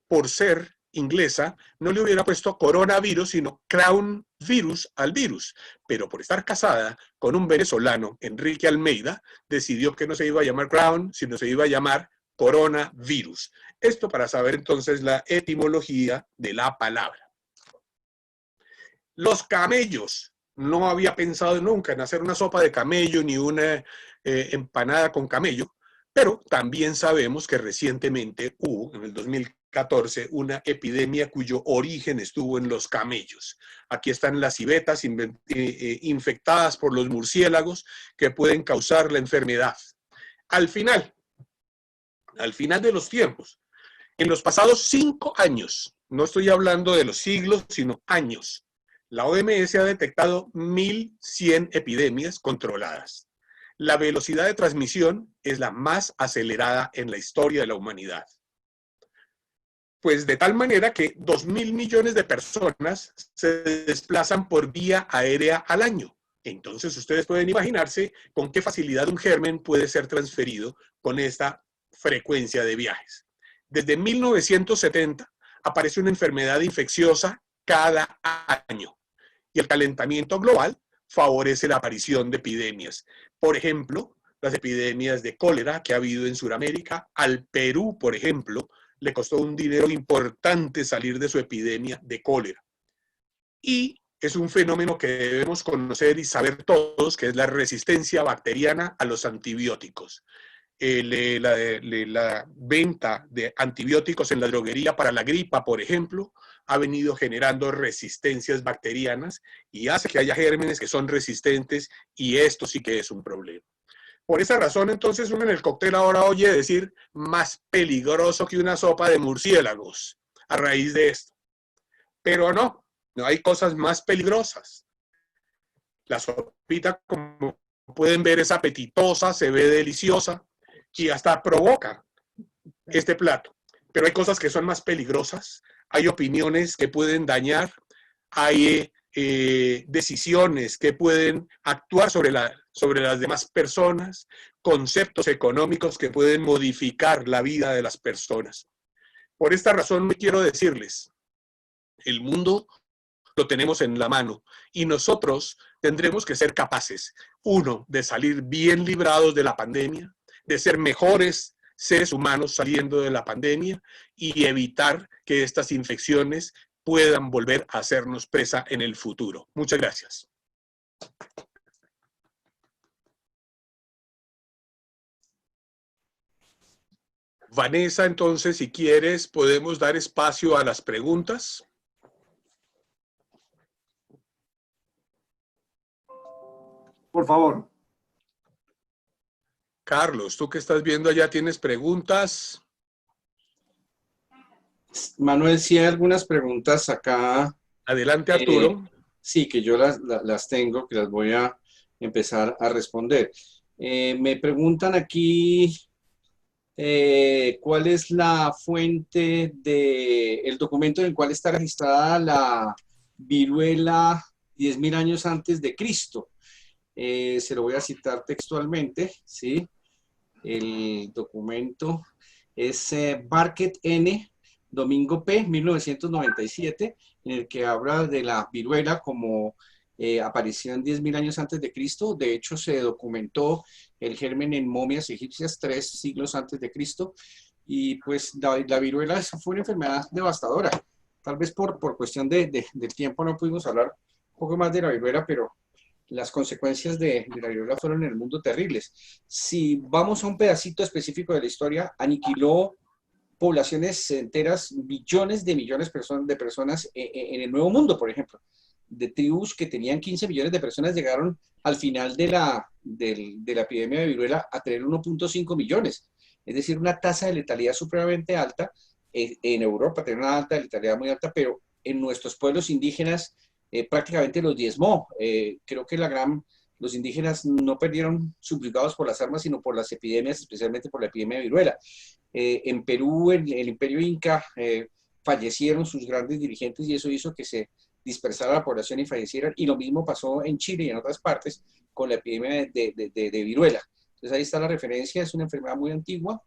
por ser inglesa, no le hubiera puesto coronavirus, sino crown virus al virus. Pero por estar casada con un venezolano, Enrique Almeida, decidió que no se iba a llamar crown, sino se iba a llamar coronavirus. Esto para saber entonces la etimología de la palabra. Los camellos. No había pensado nunca en hacer una sopa de camello ni una empanada con camello, Pero también sabemos que recientemente hubo, en el 2014, una epidemia cuyo origen estuvo en los camellos. Aquí están las civetas infectadas por los murciélagos que pueden causar la enfermedad. Al final de los tiempos, en los pasados 5 años, no estoy hablando de los siglos, sino años, la OMS ha detectado 1.100 epidemias controladas. La velocidad de transmisión es la más acelerada en la historia de la humanidad. Pues de tal manera que 2.000 millones de personas se desplazan por vía aérea al año. Entonces ustedes pueden imaginarse con qué facilidad un germen puede ser transferido con esta frecuencia de viajes. Desde 1970 aparece una enfermedad infecciosa cada año y el calentamiento global favorece la aparición de epidemias. Por ejemplo, las epidemias de cólera que ha habido en Sudamérica. Al Perú, por ejemplo, le costó un dinero importante salir de su epidemia de cólera. Y es un fenómeno que debemos conocer y saber todos, que es la resistencia bacteriana a los antibióticos. La venta de antibióticos en la droguería para la gripa, por ejemplo, ha venido generando resistencias bacterianas y hace que haya gérmenes que son resistentes, y esto sí que es un problema. Por esa razón, entonces, uno en el cóctel ahora oye decir más peligroso que una sopa de murciélagos a raíz de esto. Pero no hay cosas más peligrosas. La sopita, como pueden ver, es apetitosa, se ve deliciosa y hasta provoca este plato. Pero hay cosas que son más peligrosas, hay opiniones que pueden dañar, hay decisiones que pueden actuar sobre las demás personas, conceptos económicos que pueden modificar la vida de las personas. Por esta razón me quiero decirles, el mundo lo tenemos en la mano y nosotros tendremos que ser capaces, uno, de salir bien librados de la pandemia, de ser mejores seres humanos saliendo de la pandemia y evitar que estas infecciones puedan volver a hacernos presa en el futuro. Muchas gracias. Vanessa, entonces, si quieres, podemos dar espacio a las preguntas. Por favor. Carlos, tú que estás viendo allá, ¿tienes preguntas? Manuel, sí hay algunas preguntas acá. Adelante, Arturo. Sí, que yo las tengo, que las voy a empezar a responder. Me preguntan aquí cuál es la fuente del documento en el cual está registrada la viruela 10.000 años antes de Cristo. Se lo voy a citar textualmente, ¿sí? El documento es Barket N. Domingo P. 1997, en el que habla de la viruela como aparición 10.000 años antes de Cristo. De hecho, se documentó el germen en momias egipcias 3 siglos antes de Cristo. Y pues la viruela fue una enfermedad devastadora. Tal vez por cuestión del tiempo no pudimos hablar un poco más de la viruela, pero las consecuencias de la viruela fueron en el mundo terribles. Si vamos a un pedacito específico de la historia, aniquiló poblaciones enteras, millones de personas en el Nuevo Mundo, por ejemplo. De tribus que tenían 15 millones de personas llegaron al final de la epidemia de viruela a tener 1.5 millones. Es decir, una tasa de letalidad supremamente alta. En Europa tenía una letalidad muy alta, pero en nuestros pueblos indígenas prácticamente los diezmó. Creo que los indígenas no perdieron subyugados por las armas, sino por las epidemias, especialmente por la epidemia de viruela. En Perú, en el Imperio Inca, fallecieron sus grandes dirigentes y eso hizo que se dispersara la población y fallecieran. Y lo mismo pasó en Chile y en otras partes con la epidemia de viruela. Entonces ahí está la referencia, es una enfermedad muy antigua,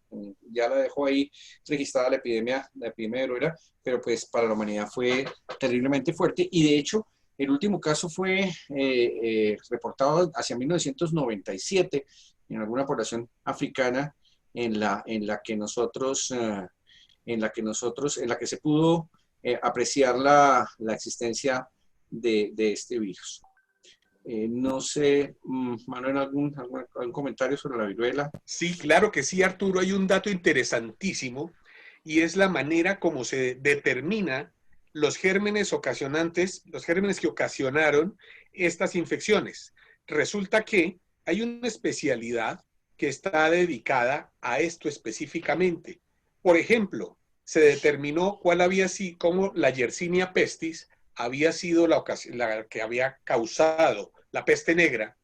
ya la dejó ahí registrada la epidemia de viruela, pero pues para la humanidad fue terriblemente fuerte y de hecho el último caso fue reportado hacia 1997 en alguna población africana en la que se pudo apreciar la existencia de este virus. No sé, Manuel, ¿algún comentario sobre la viruela? Sí, claro que sí, Arturo. Hay un dato interesantísimo y es la manera como se determina los gérmenes ocasionantes, los gérmenes que ocasionaron estas infecciones. Resulta que hay una especialidad que está dedicada a esto específicamente. Por ejemplo, se determinó cuál había sido, cómo la Yersinia pestis había sido la que había causado la peste negra,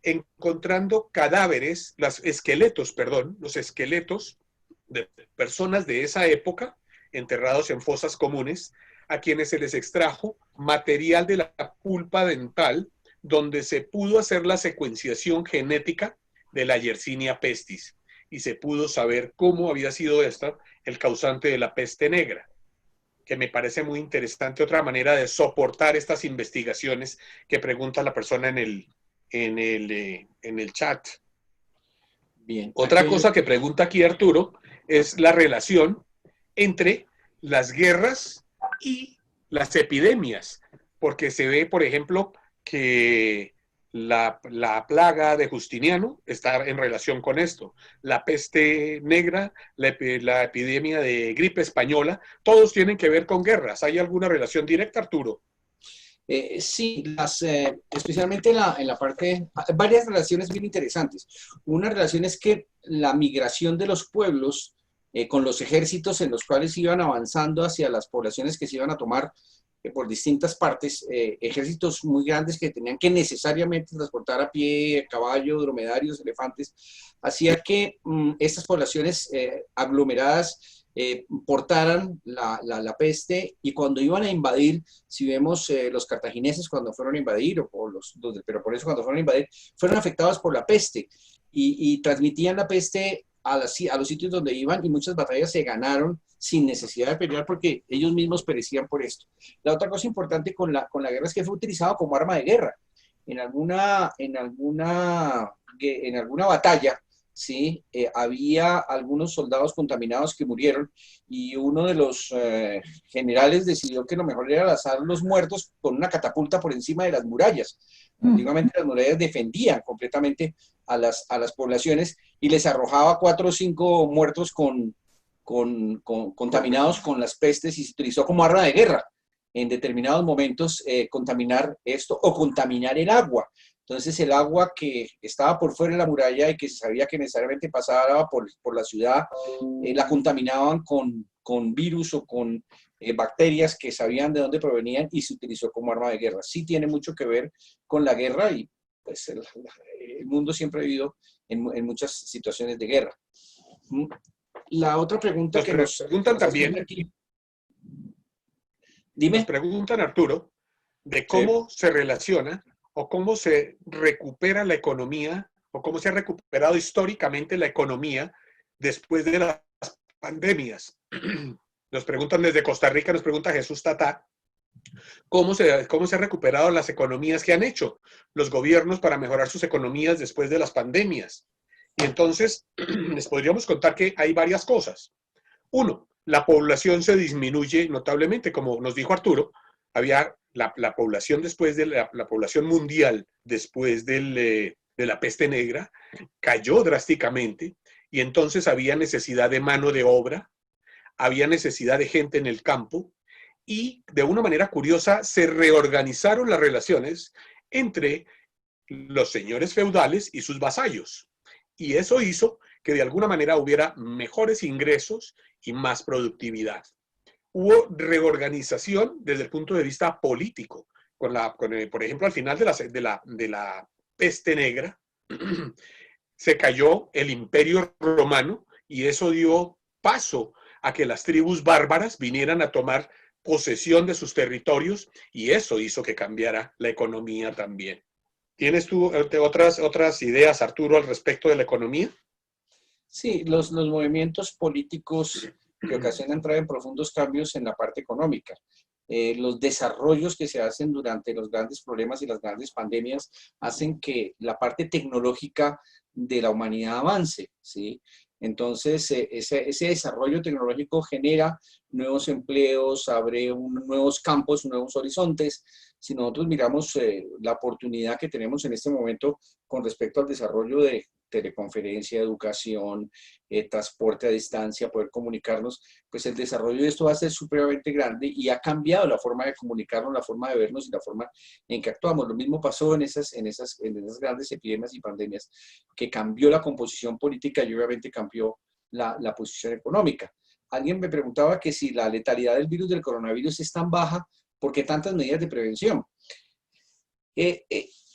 encontrando cadáveres, los esqueletos de personas de esa época, enterrados en fosas comunes, a quienes se les extrajo material de la pulpa dental, donde se pudo hacer la secuenciación genética de la Yersinia pestis y se pudo saber cómo había sido esta el causante de la peste negra, que me parece muy interesante, otra manera de soportar estas investigaciones que pregunta la persona en el chat. Bien. Otra cosa que pregunta aquí Arturo es la relación entre las guerras y las epidemias, porque se ve, por ejemplo, que la plaga de Justiniano está en relación con esto. La peste negra, la epidemia de gripe española, todos tienen que ver con guerras. ¿Hay alguna relación directa, Arturo? Sí, especialmente en la parte, varias relaciones bien interesantes. Una relación es que la migración de los pueblos con los ejércitos en los cuales iban avanzando hacia las poblaciones que se iban a tomar por distintas partes, ejércitos muy grandes que tenían que necesariamente transportar a pie, caballo, dromedarios, elefantes, hacía que estas poblaciones aglomeradas portaran la peste, y cuando iban a invadir, si vemos los cartagineses cuando fueron a invadir, pero por eso cuando fueron a invadir, fueron afectados por la peste y transmitían la peste a los sitios donde iban, y muchas batallas se ganaron sin necesidad de pelear porque ellos mismos perecían por esto. La otra cosa importante con la guerra es que fue utilizado como arma de guerra. En alguna batalla, ¿sí? Había algunos soldados contaminados que murieron, y uno de los generales decidió que lo mejor era lanzar los muertos con una catapulta por encima de las murallas. Antiguamente las murallas defendían completamente a las poblaciones, y les arrojaba 4 o 5 muertos contaminados con las pestes, y se utilizó como arma de guerra en determinados momentos, contaminar esto o contaminar el agua. Entonces el agua que estaba por fuera de la muralla y que se sabía que necesariamente pasaba por la ciudad, la contaminaban con virus o con bacterias que sabían de dónde provenían, y se utilizó como arma de guerra. Sí tiene mucho que ver con la guerra, y pues el mundo siempre ha vivido en muchas situaciones de guerra. La otra pregunta que nos preguntan también aquí. Dime. Nos preguntan, Arturo, de cómo se relaciona o cómo se recupera la economía, o cómo se ha recuperado históricamente la economía después de las pandemias. Nos preguntan desde Costa Rica, nos pregunta Jesús Tatá, ¿cómo se han recuperado las economías que han hecho los gobiernos para mejorar sus economías después de las pandemias? Y entonces les podríamos contar que hay varias cosas. Uno, la población se disminuye notablemente, como nos dijo Arturo. Había la población después de la población mundial después de la peste negra cayó drásticamente, y entonces había necesidad de mano de obra, había necesidad de gente en el campo, y de una manera curiosa se reorganizaron las relaciones entre los señores feudales y sus vasallos, y eso hizo que de alguna manera hubiera mejores ingresos y más productividad. Hubo reorganización desde el punto de vista político. Por ejemplo, al final de la peste negra, se cayó el Imperio Romano, y eso dio paso a que las tribus bárbaras vinieran a tomar posesión de sus territorios, y eso hizo que cambiara la economía también. ¿Tienes tú otras ideas, Arturo, al respecto de la economía? Sí, los movimientos políticos que ocasionan traen profundos cambios en la parte económica. Los desarrollos que se hacen durante los grandes problemas y las grandes pandemias hacen que la parte tecnológica de la humanidad avance, ¿sí? Entonces, ese desarrollo tecnológico genera nuevos empleos, abre nuevos campos, nuevos horizontes. Si nosotros miramos la oportunidad que tenemos en este momento con respecto al desarrollo de teleconferencia, educación, transporte a distancia, poder comunicarnos, pues el desarrollo de esto va a ser supremamente grande y ha cambiado la forma de comunicarnos, la forma de vernos y la forma en que actuamos. Lo mismo pasó en esas grandes epidemias y pandemias, que cambió la composición política y obviamente cambió la posición económica. Alguien me preguntaba que si la letalidad del virus del coronavirus es tan baja, ¿por qué tantas medidas de prevención?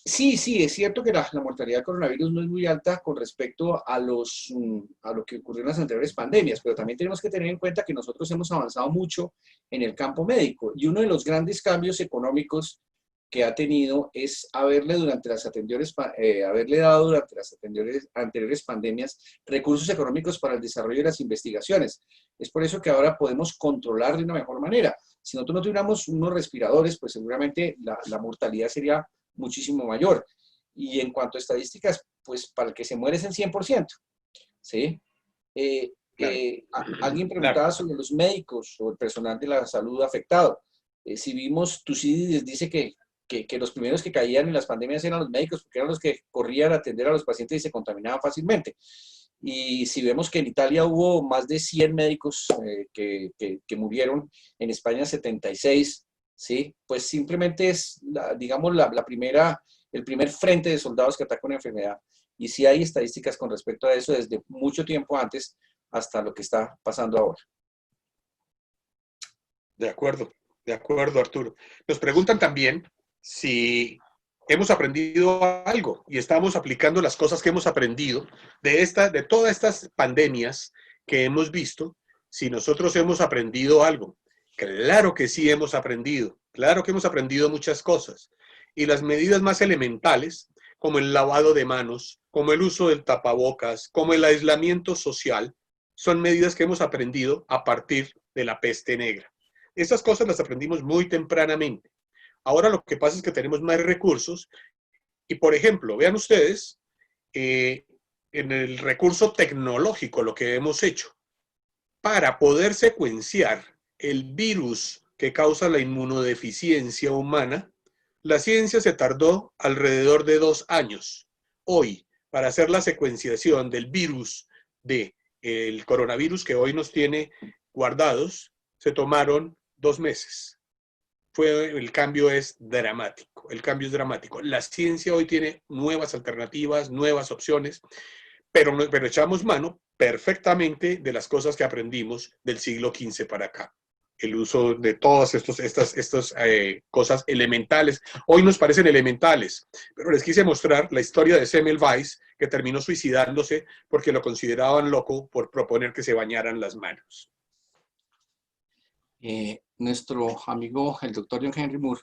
Sí, es cierto que la mortalidad del coronavirus no es muy alta con respecto a lo que ocurrió en las anteriores pandemias, pero también tenemos que tener en cuenta que nosotros hemos avanzado mucho en el campo médico y uno de los grandes cambios económicos que ha tenido es haberle dado durante las anteriores pandemias recursos económicos para el desarrollo de las investigaciones. Es por eso que ahora podemos controlar de una mejor manera. Si nosotros no tuviéramos unos respiradores, pues seguramente la mortalidad sería muchísimo mayor. Y en cuanto a estadísticas, pues para el que se muere es el 100%. ¿Sí? Alguien preguntaba sobre los médicos o el personal de la salud afectado. Si vimos, Tucídides dice que los primeros que caían en las pandemias eran los médicos, porque eran los que corrían a atender a los pacientes y se contaminaban fácilmente. Y si vemos que en Italia hubo más de 100 médicos que murieron, en España 76, ¿sí? Pues simplemente es, digamos, el primer frente de soldados que ataca una enfermedad. Y sí hay estadísticas con respecto a eso desde mucho tiempo antes hasta lo que está pasando ahora. De acuerdo, Arturo. Nos preguntan también si hemos aprendido algo y estamos aplicando las cosas que hemos aprendido de todas estas pandemias que hemos visto, si nosotros hemos aprendido algo. Claro que sí hemos aprendido, claro que hemos aprendido muchas cosas. Y las medidas más elementales, como el lavado de manos, como el uso del tapabocas, como el aislamiento social, son medidas que hemos aprendido a partir de la peste negra. Estas cosas las aprendimos muy tempranamente. Ahora lo que pasa es que tenemos más recursos y, por ejemplo, vean ustedes, en el recurso tecnológico lo que hemos hecho para poder secuenciar el virus que causa la inmunodeficiencia humana, la ciencia se tardó alrededor de 2 años. Hoy, para hacer la secuenciación del virus del coronavirus que hoy nos tiene guardados, se tomaron 2 meses. El cambio es dramático, La ciencia hoy tiene nuevas alternativas, nuevas opciones, pero echamos mano perfectamente de las cosas que aprendimos del siglo XV para acá. El uso de todas estas cosas elementales. Hoy nos parecen elementales, pero les quise mostrar la historia de Semmelweis, que terminó suicidándose porque lo consideraban loco por proponer que se bañaran las manos. Nuestro amigo, el doctor John Henry Moore,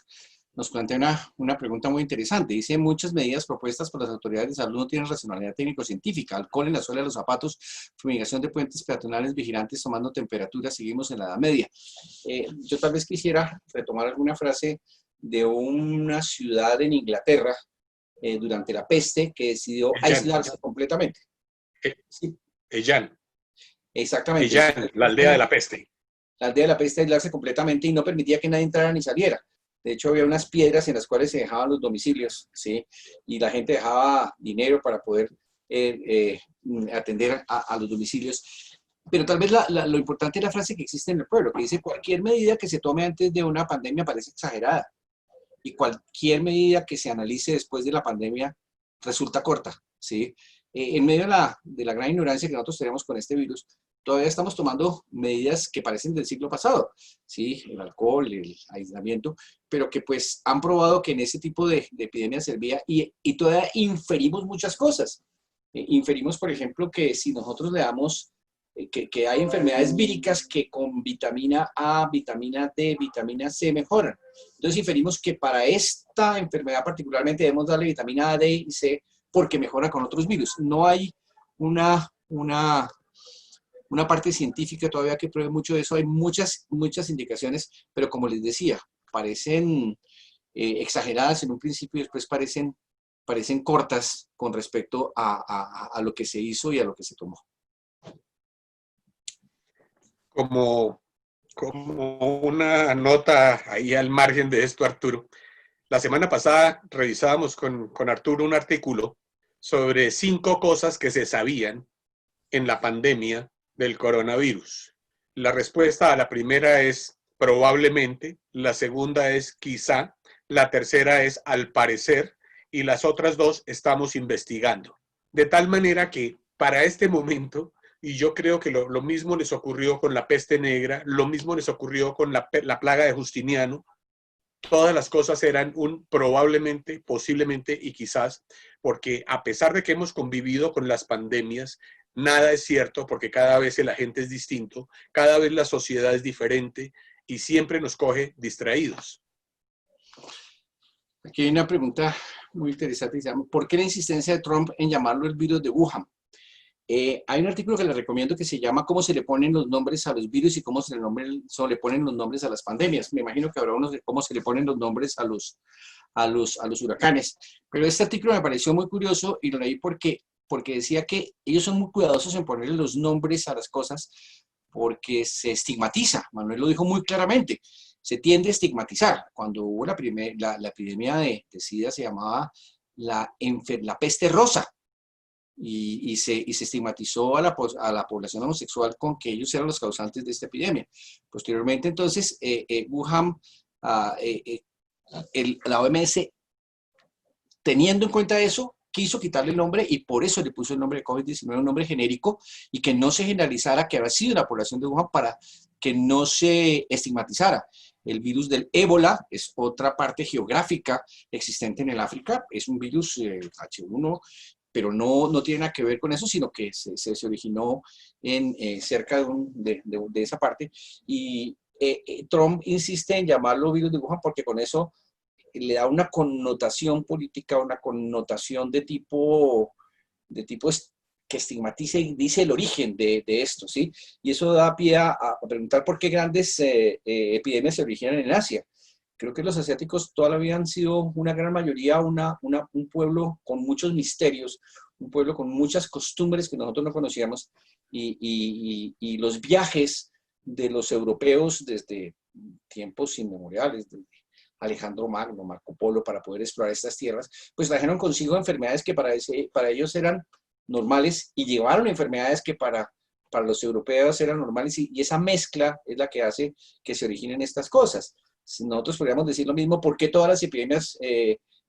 nos plantea una pregunta muy interesante. Dice, muchas medidas propuestas por las autoridades de salud no tienen racionalidad técnico-científica. Alcohol en la suela de los zapatos, fumigación de puentes peatonales, vigilantes tomando temperatura, seguimos en la Edad Media. Yo tal vez quisiera retomar alguna frase de una ciudad en Inglaterra durante la peste que decidió aislarse completamente. Sí. Ellán. Exactamente. Ellán, la aldea de la peste. La aldea de la peste, aislarse completamente y no permitía que nadie entrara ni saliera. De hecho, había unas piedras en las cuales se dejaban los domicilios, ¿sí? Y la gente dejaba dinero para poder atender a los domicilios. Pero tal vez lo importante es la frase que existe en el pueblo, que dice, cualquier medida que se tome antes de una pandemia parece exagerada. Y cualquier medida que se analice después de la pandemia resulta corta, ¿sí? En medio de la gran ignorancia que nosotros tenemos con este virus, todavía estamos tomando medidas que parecen del siglo pasado, ¿sí? El alcohol, el aislamiento, pero que pues han probado que en ese tipo de epidemias servía y todavía inferimos muchas cosas. Inferimos, por ejemplo, que si nosotros le damos, que hay enfermedades víricas que con vitamina A, vitamina D, vitamina C mejoran. Entonces inferimos que para esta enfermedad particularmente debemos darle vitamina A, D y C porque mejora con otros virus. No hay una parte científica todavía que pruebe mucho de eso. Hay muchas indicaciones, pero como les decía, parecen exageradas en un principio y después parecen cortas con respecto a lo que se hizo y a lo que se tomó. como una nota ahí al margen de esto, Arturo, la semana pasada revisábamos con Arturo un artículo sobre 5 cosas que se sabían en la pandemia del coronavirus. La respuesta a la primera es probablemente, la segunda es quizá, la tercera es al parecer y las otras 2 estamos investigando. De tal manera que para este momento, y yo creo que lo mismo les ocurrió con la peste negra, lo mismo les ocurrió con la plaga de Justiniano, todas las cosas eran un probablemente, posiblemente y quizás, porque a pesar de que hemos convivido con las pandemias, nada es cierto porque cada vez el agente es distinto, cada vez la sociedad es diferente y siempre nos coge distraídos. Aquí hay una pregunta muy interesante. ¿Por qué la insistencia de Trump en llamarlo el virus de Wuhan? Hay un artículo que les recomiendo que se llama ¿Cómo se le ponen los nombres a los virus y cómo se le ponen los nombres a las pandemias? Me imagino que habrá unos de cómo se le ponen los nombres a los huracanes. Pero este artículo me pareció muy curioso y lo leí porque decía que ellos son muy cuidadosos en ponerle los nombres a las cosas porque se estigmatiza. Manuel lo dijo muy claramente. Se tiende a estigmatizar. Cuando hubo la epidemia de SIDA se llamaba la peste rosa. Y se estigmatizó a la población homosexual con que ellos eran los causantes de esta epidemia. Posteriormente, entonces, Wuhan, la OMS, teniendo en cuenta eso, quiso quitarle el nombre y por eso le puso el nombre de COVID-19, un nombre genérico, y que no se generalizara que había sido la población de Wuhan para que no se estigmatizara. El virus del ébola es otra parte geográfica existente en el África, es un virus H1, pero no tiene nada que ver con eso, sino que se originó cerca de esa parte. Y Trump insiste en llamarlo virus de Wuhan porque con eso le da una connotación política, una connotación de tipo que estigmatiza y dice el origen de esto, ¿sí? Y eso da pie a preguntar por qué grandes epidemias se originan en Asia. Creo que los asiáticos toda la vida han sido una gran mayoría un pueblo con muchos misterios, un pueblo con muchas costumbres que nosotros no conocíamos y los viajes de los europeos desde tiempos inmemoriales, desde Alejandro Magno, Marco Polo, para poder explorar estas tierras, pues trajeron consigo enfermedades que para ellos eran normales y llevaron enfermedades que para los europeos eran normales y esa mezcla es la que hace que se originen estas cosas. Nosotros podríamos decir lo mismo, ¿por qué todas las epidemias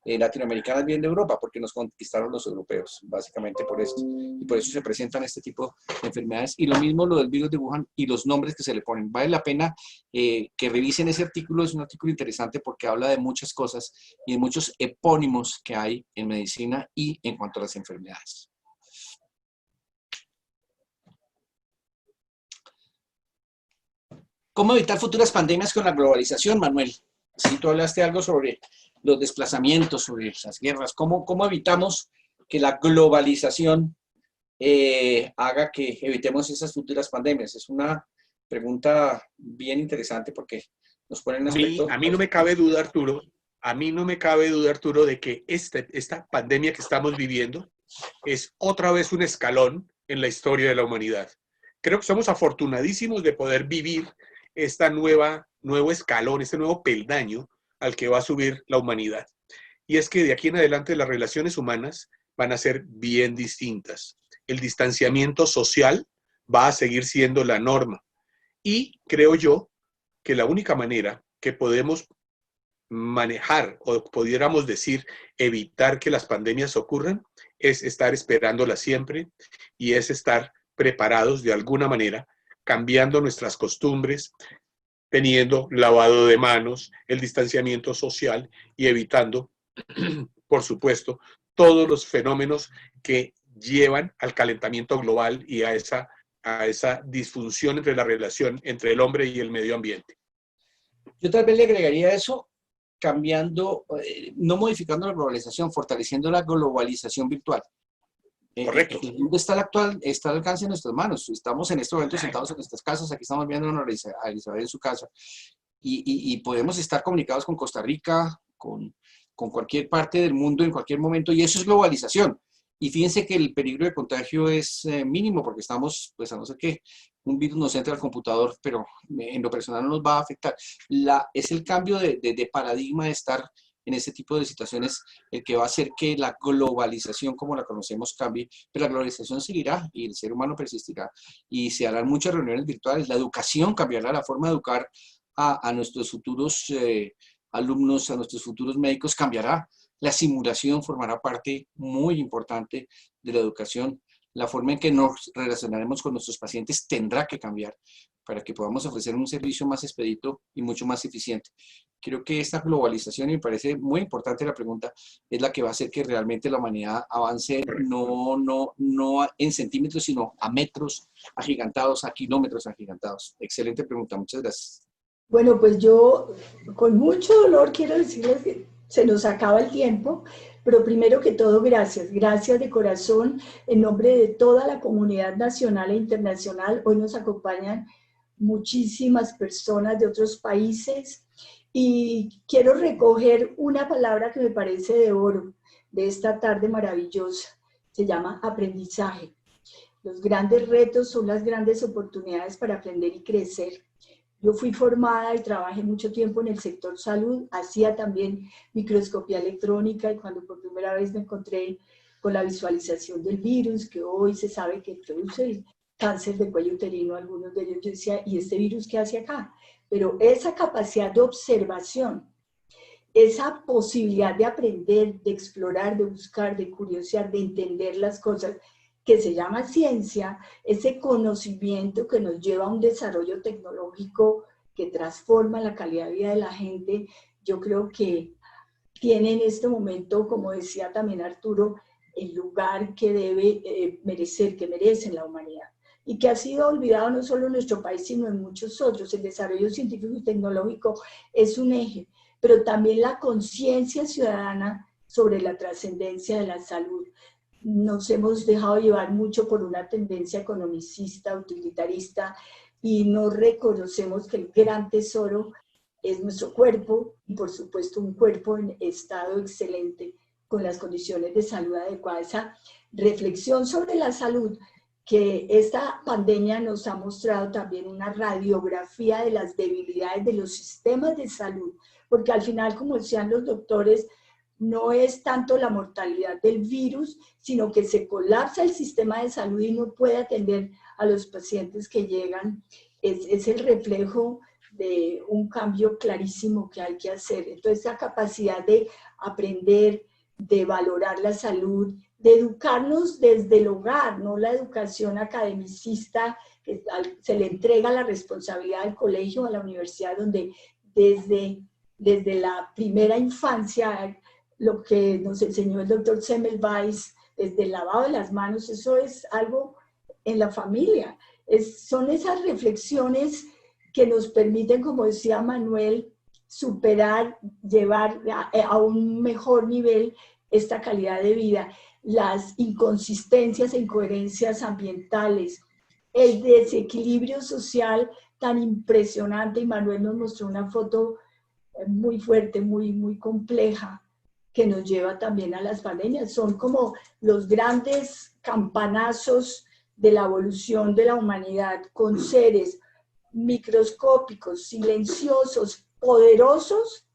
latinoamericanas vienen de Europa? Porque nos conquistaron los europeos, básicamente por eso. Y por eso se presentan este tipo de enfermedades. Y lo mismo lo del virus de Wuhan y los nombres que se le ponen. Vale la pena que revisen ese artículo, es un artículo interesante porque habla de muchas cosas y de muchos epónimos que hay en medicina y en cuanto a las enfermedades. ¿Cómo evitar futuras pandemias con la globalización, Manuel? Sí, tú hablaste algo sobre los desplazamientos, sobre las guerras. ¿Cómo evitamos que la globalización haga que evitemos esas futuras pandemias? Es una pregunta bien interesante porque nos pone en aspecto... A mí no me cabe duda, Arturo, de que esta pandemia que estamos viviendo es otra vez un escalón en la historia de la humanidad. Creo que somos afortunadísimos de poder vivir este nuevo escalón, este nuevo peldaño al que va a subir la humanidad. Y es que de aquí en adelante las relaciones humanas van a ser bien distintas. El distanciamiento social va a seguir siendo la norma. Y creo yo que la única manera que podemos manejar o pudiéramos decir evitar que las pandemias ocurran es estar esperándolas siempre y es estar preparados de alguna manera, cambiando nuestras costumbres, teniendo lavado de manos, el distanciamiento social y evitando, por supuesto, todos los fenómenos que llevan al calentamiento global y a esa disfunción entre la relación entre el hombre y el medio ambiente. Yo tal vez le agregaría eso cambiando, no modificando la globalización, fortaleciendo la globalización virtual. Correcto. El mundo está al alcance de nuestras manos. Estamos en este momento sentados en nuestras casas, aquí estamos viendo a Elizabeth en su casa, y podemos estar comunicados con Costa Rica, con cualquier parte del mundo en cualquier momento, y eso es globalización. Y fíjense que el peligro de contagio es mínimo porque estamos, pues a no ser que un virus nos entre al computador, pero en lo personal no nos va a afectar. Es el cambio de paradigma de estar en este tipo de situaciones el que va a hacer que la globalización como la conocemos cambie, pero la globalización seguirá y el ser humano persistirá y se harán muchas reuniones virtuales. La educación cambiará, la forma de educar a nuestros futuros alumnos, a nuestros futuros médicos cambiará. La simulación formará parte muy importante de la educación. La forma en que nos relacionaremos con nuestros pacientes tendrá que cambiar para que podamos ofrecer un servicio más expedito y mucho más eficiente. Creo que esta globalización, y me parece muy importante la pregunta, es la que va a hacer que realmente la humanidad avance no en centímetros, sino a metros agigantados, a kilómetros agigantados. Excelente pregunta, muchas gracias. Bueno, pues yo con mucho dolor quiero decirles que se nos acaba el tiempo, pero primero que todo, gracias. Gracias de corazón en nombre de toda la comunidad nacional e internacional. Hoy nos acompañan muchísimas personas de otros países y quiero recoger una palabra que me parece de oro de esta tarde maravillosa. Se llama aprendizaje. Los grandes retos son las grandes oportunidades para aprender y crecer. Yo fui formada y trabajé mucho tiempo en el sector salud, hacía también microscopía electrónica y cuando por primera vez me encontré con la visualización del virus, que hoy se sabe que produce el cáncer de cuello uterino, algunos de ellos, yo decía, ¿y este virus qué hace acá? Pero esa capacidad de observación, esa posibilidad de aprender, de explorar, de buscar, de curiosear, de entender las cosas, que se llama ciencia, ese conocimiento que nos lleva a un desarrollo tecnológico que transforma la calidad de vida de la gente, yo creo que tiene en este momento, como decía también Arturo, el lugar que debe merecer, que merece en la humanidad. Y que ha sido olvidado no solo en nuestro país, sino en muchos otros. El desarrollo científico y tecnológico es un eje, pero también la conciencia ciudadana sobre la trascendencia de la salud. Nos hemos dejado llevar mucho por una tendencia economicista, utilitarista, y no reconocemos que el gran tesoro es nuestro cuerpo, y por supuesto un cuerpo en estado excelente, con las condiciones de salud adecuadas. Esa reflexión sobre la salud, que esta pandemia nos ha mostrado también una radiografía de las debilidades de los sistemas de salud, porque al final, como decían los doctores, no es tanto la mortalidad del virus, sino que se colapsa el sistema de salud y no puede atender a los pacientes que llegan. Es el reflejo de un cambio clarísimo que hay que hacer. Entonces, esa capacidad de aprender, de valorar la salud, de educarnos desde el hogar, no la educación academicista que se le entrega la responsabilidad al colegio, a la universidad, donde desde la primera infancia, lo que nos enseñó el doctor Semmelweis, desde el lavado de las manos, eso es algo en la familia. Son esas reflexiones que nos permiten, como decía Manuel, superar, llevar a un mejor nivel esta calidad de vida. Las inconsistencias e incoherencias ambientales, el desequilibrio social tan impresionante, y Manuel nos mostró una foto muy fuerte, muy compleja, que nos lleva también a las pandemias. Son como los grandes campanazos de la evolución de la humanidad, con seres microscópicos, silenciosos, poderosos,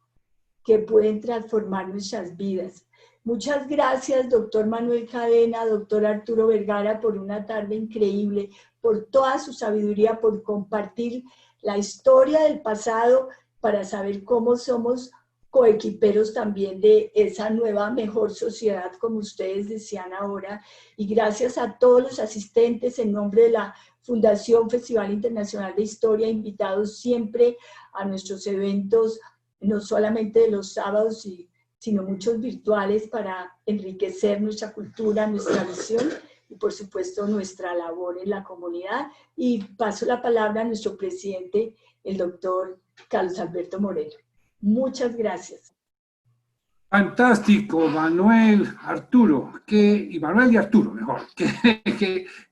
que pueden transformar nuestras vidas. Muchas gracias, doctor Manuel Cadena, doctor Arturo Vergara, por una tarde increíble, por toda su sabiduría, por compartir la historia del pasado para saber cómo somos coequiperos también de esa nueva, mejor sociedad, como ustedes decían ahora. Y gracias a todos los asistentes en nombre de la Fundación Festival Internacional de Historia, invitados siempre a nuestros eventos, no solamente de los sábados, sino muchos virtuales, para enriquecer nuestra cultura, nuestra visión y por supuesto nuestra labor en la comunidad. Y paso la palabra a nuestro presidente, el doctor Carlos Alberto Moreno. Muchas gracias. Fantástico, Manuel, Arturo, y Manuel y Arturo, mejor.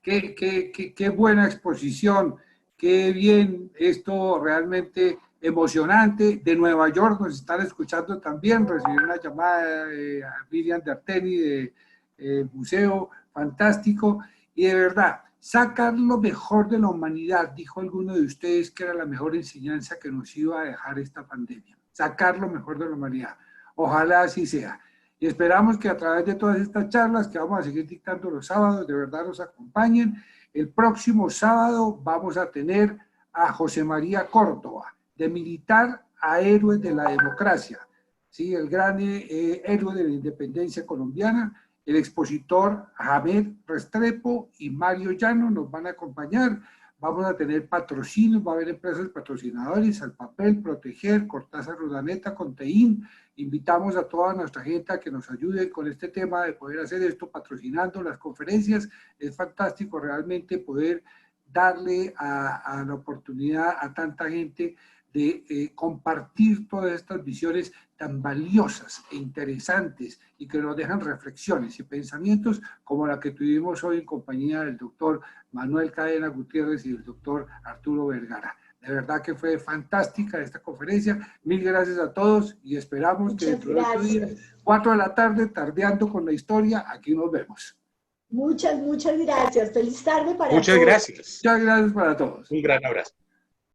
Qué buena exposición, qué bien, esto realmente emocionante. De Nueva York nos están escuchando también, recibí una llamada a Miriam de Arteni el museo, fantástico, y de verdad, sacar lo mejor de la humanidad, dijo alguno de ustedes que era la mejor enseñanza que nos iba a dejar esta pandemia, sacar lo mejor de la humanidad. Ojalá así sea. Y esperamos que a través de todas estas charlas que vamos a seguir dictando los sábados, de verdad nos acompañen. El próximo sábado vamos a tener a José María Córdoba, de militar a héroe de la democracia, ¿sí? El gran héroe de la independencia colombiana. El expositor Jamed Restrepo y Mario Llano nos van a acompañar. Vamos a tener patrocinios, va a haber empresas patrocinadores, Alpapel, Proteger, Cortázar Urdaneta, Conteín. Invitamos a toda nuestra gente a que nos ayude con este tema de poder hacer esto patrocinando las conferencias. Es fantástico realmente poder darle a la oportunidad a tanta gente de compartir todas estas visiones tan valiosas e interesantes y que nos dejan reflexiones y pensamientos como la que tuvimos hoy en compañía del doctor Manuel Cadena Gutiérrez y del doctor Arturo Vergara. De verdad que fue fantástica esta conferencia. Mil gracias a todos y esperamos que dentro de 8 días, 4 de la tarde, tardeando con la historia, aquí nos vemos. Muchas gracias. Feliz tarde para todos. Muchas gracias. Muchas gracias para todos. Un gran abrazo.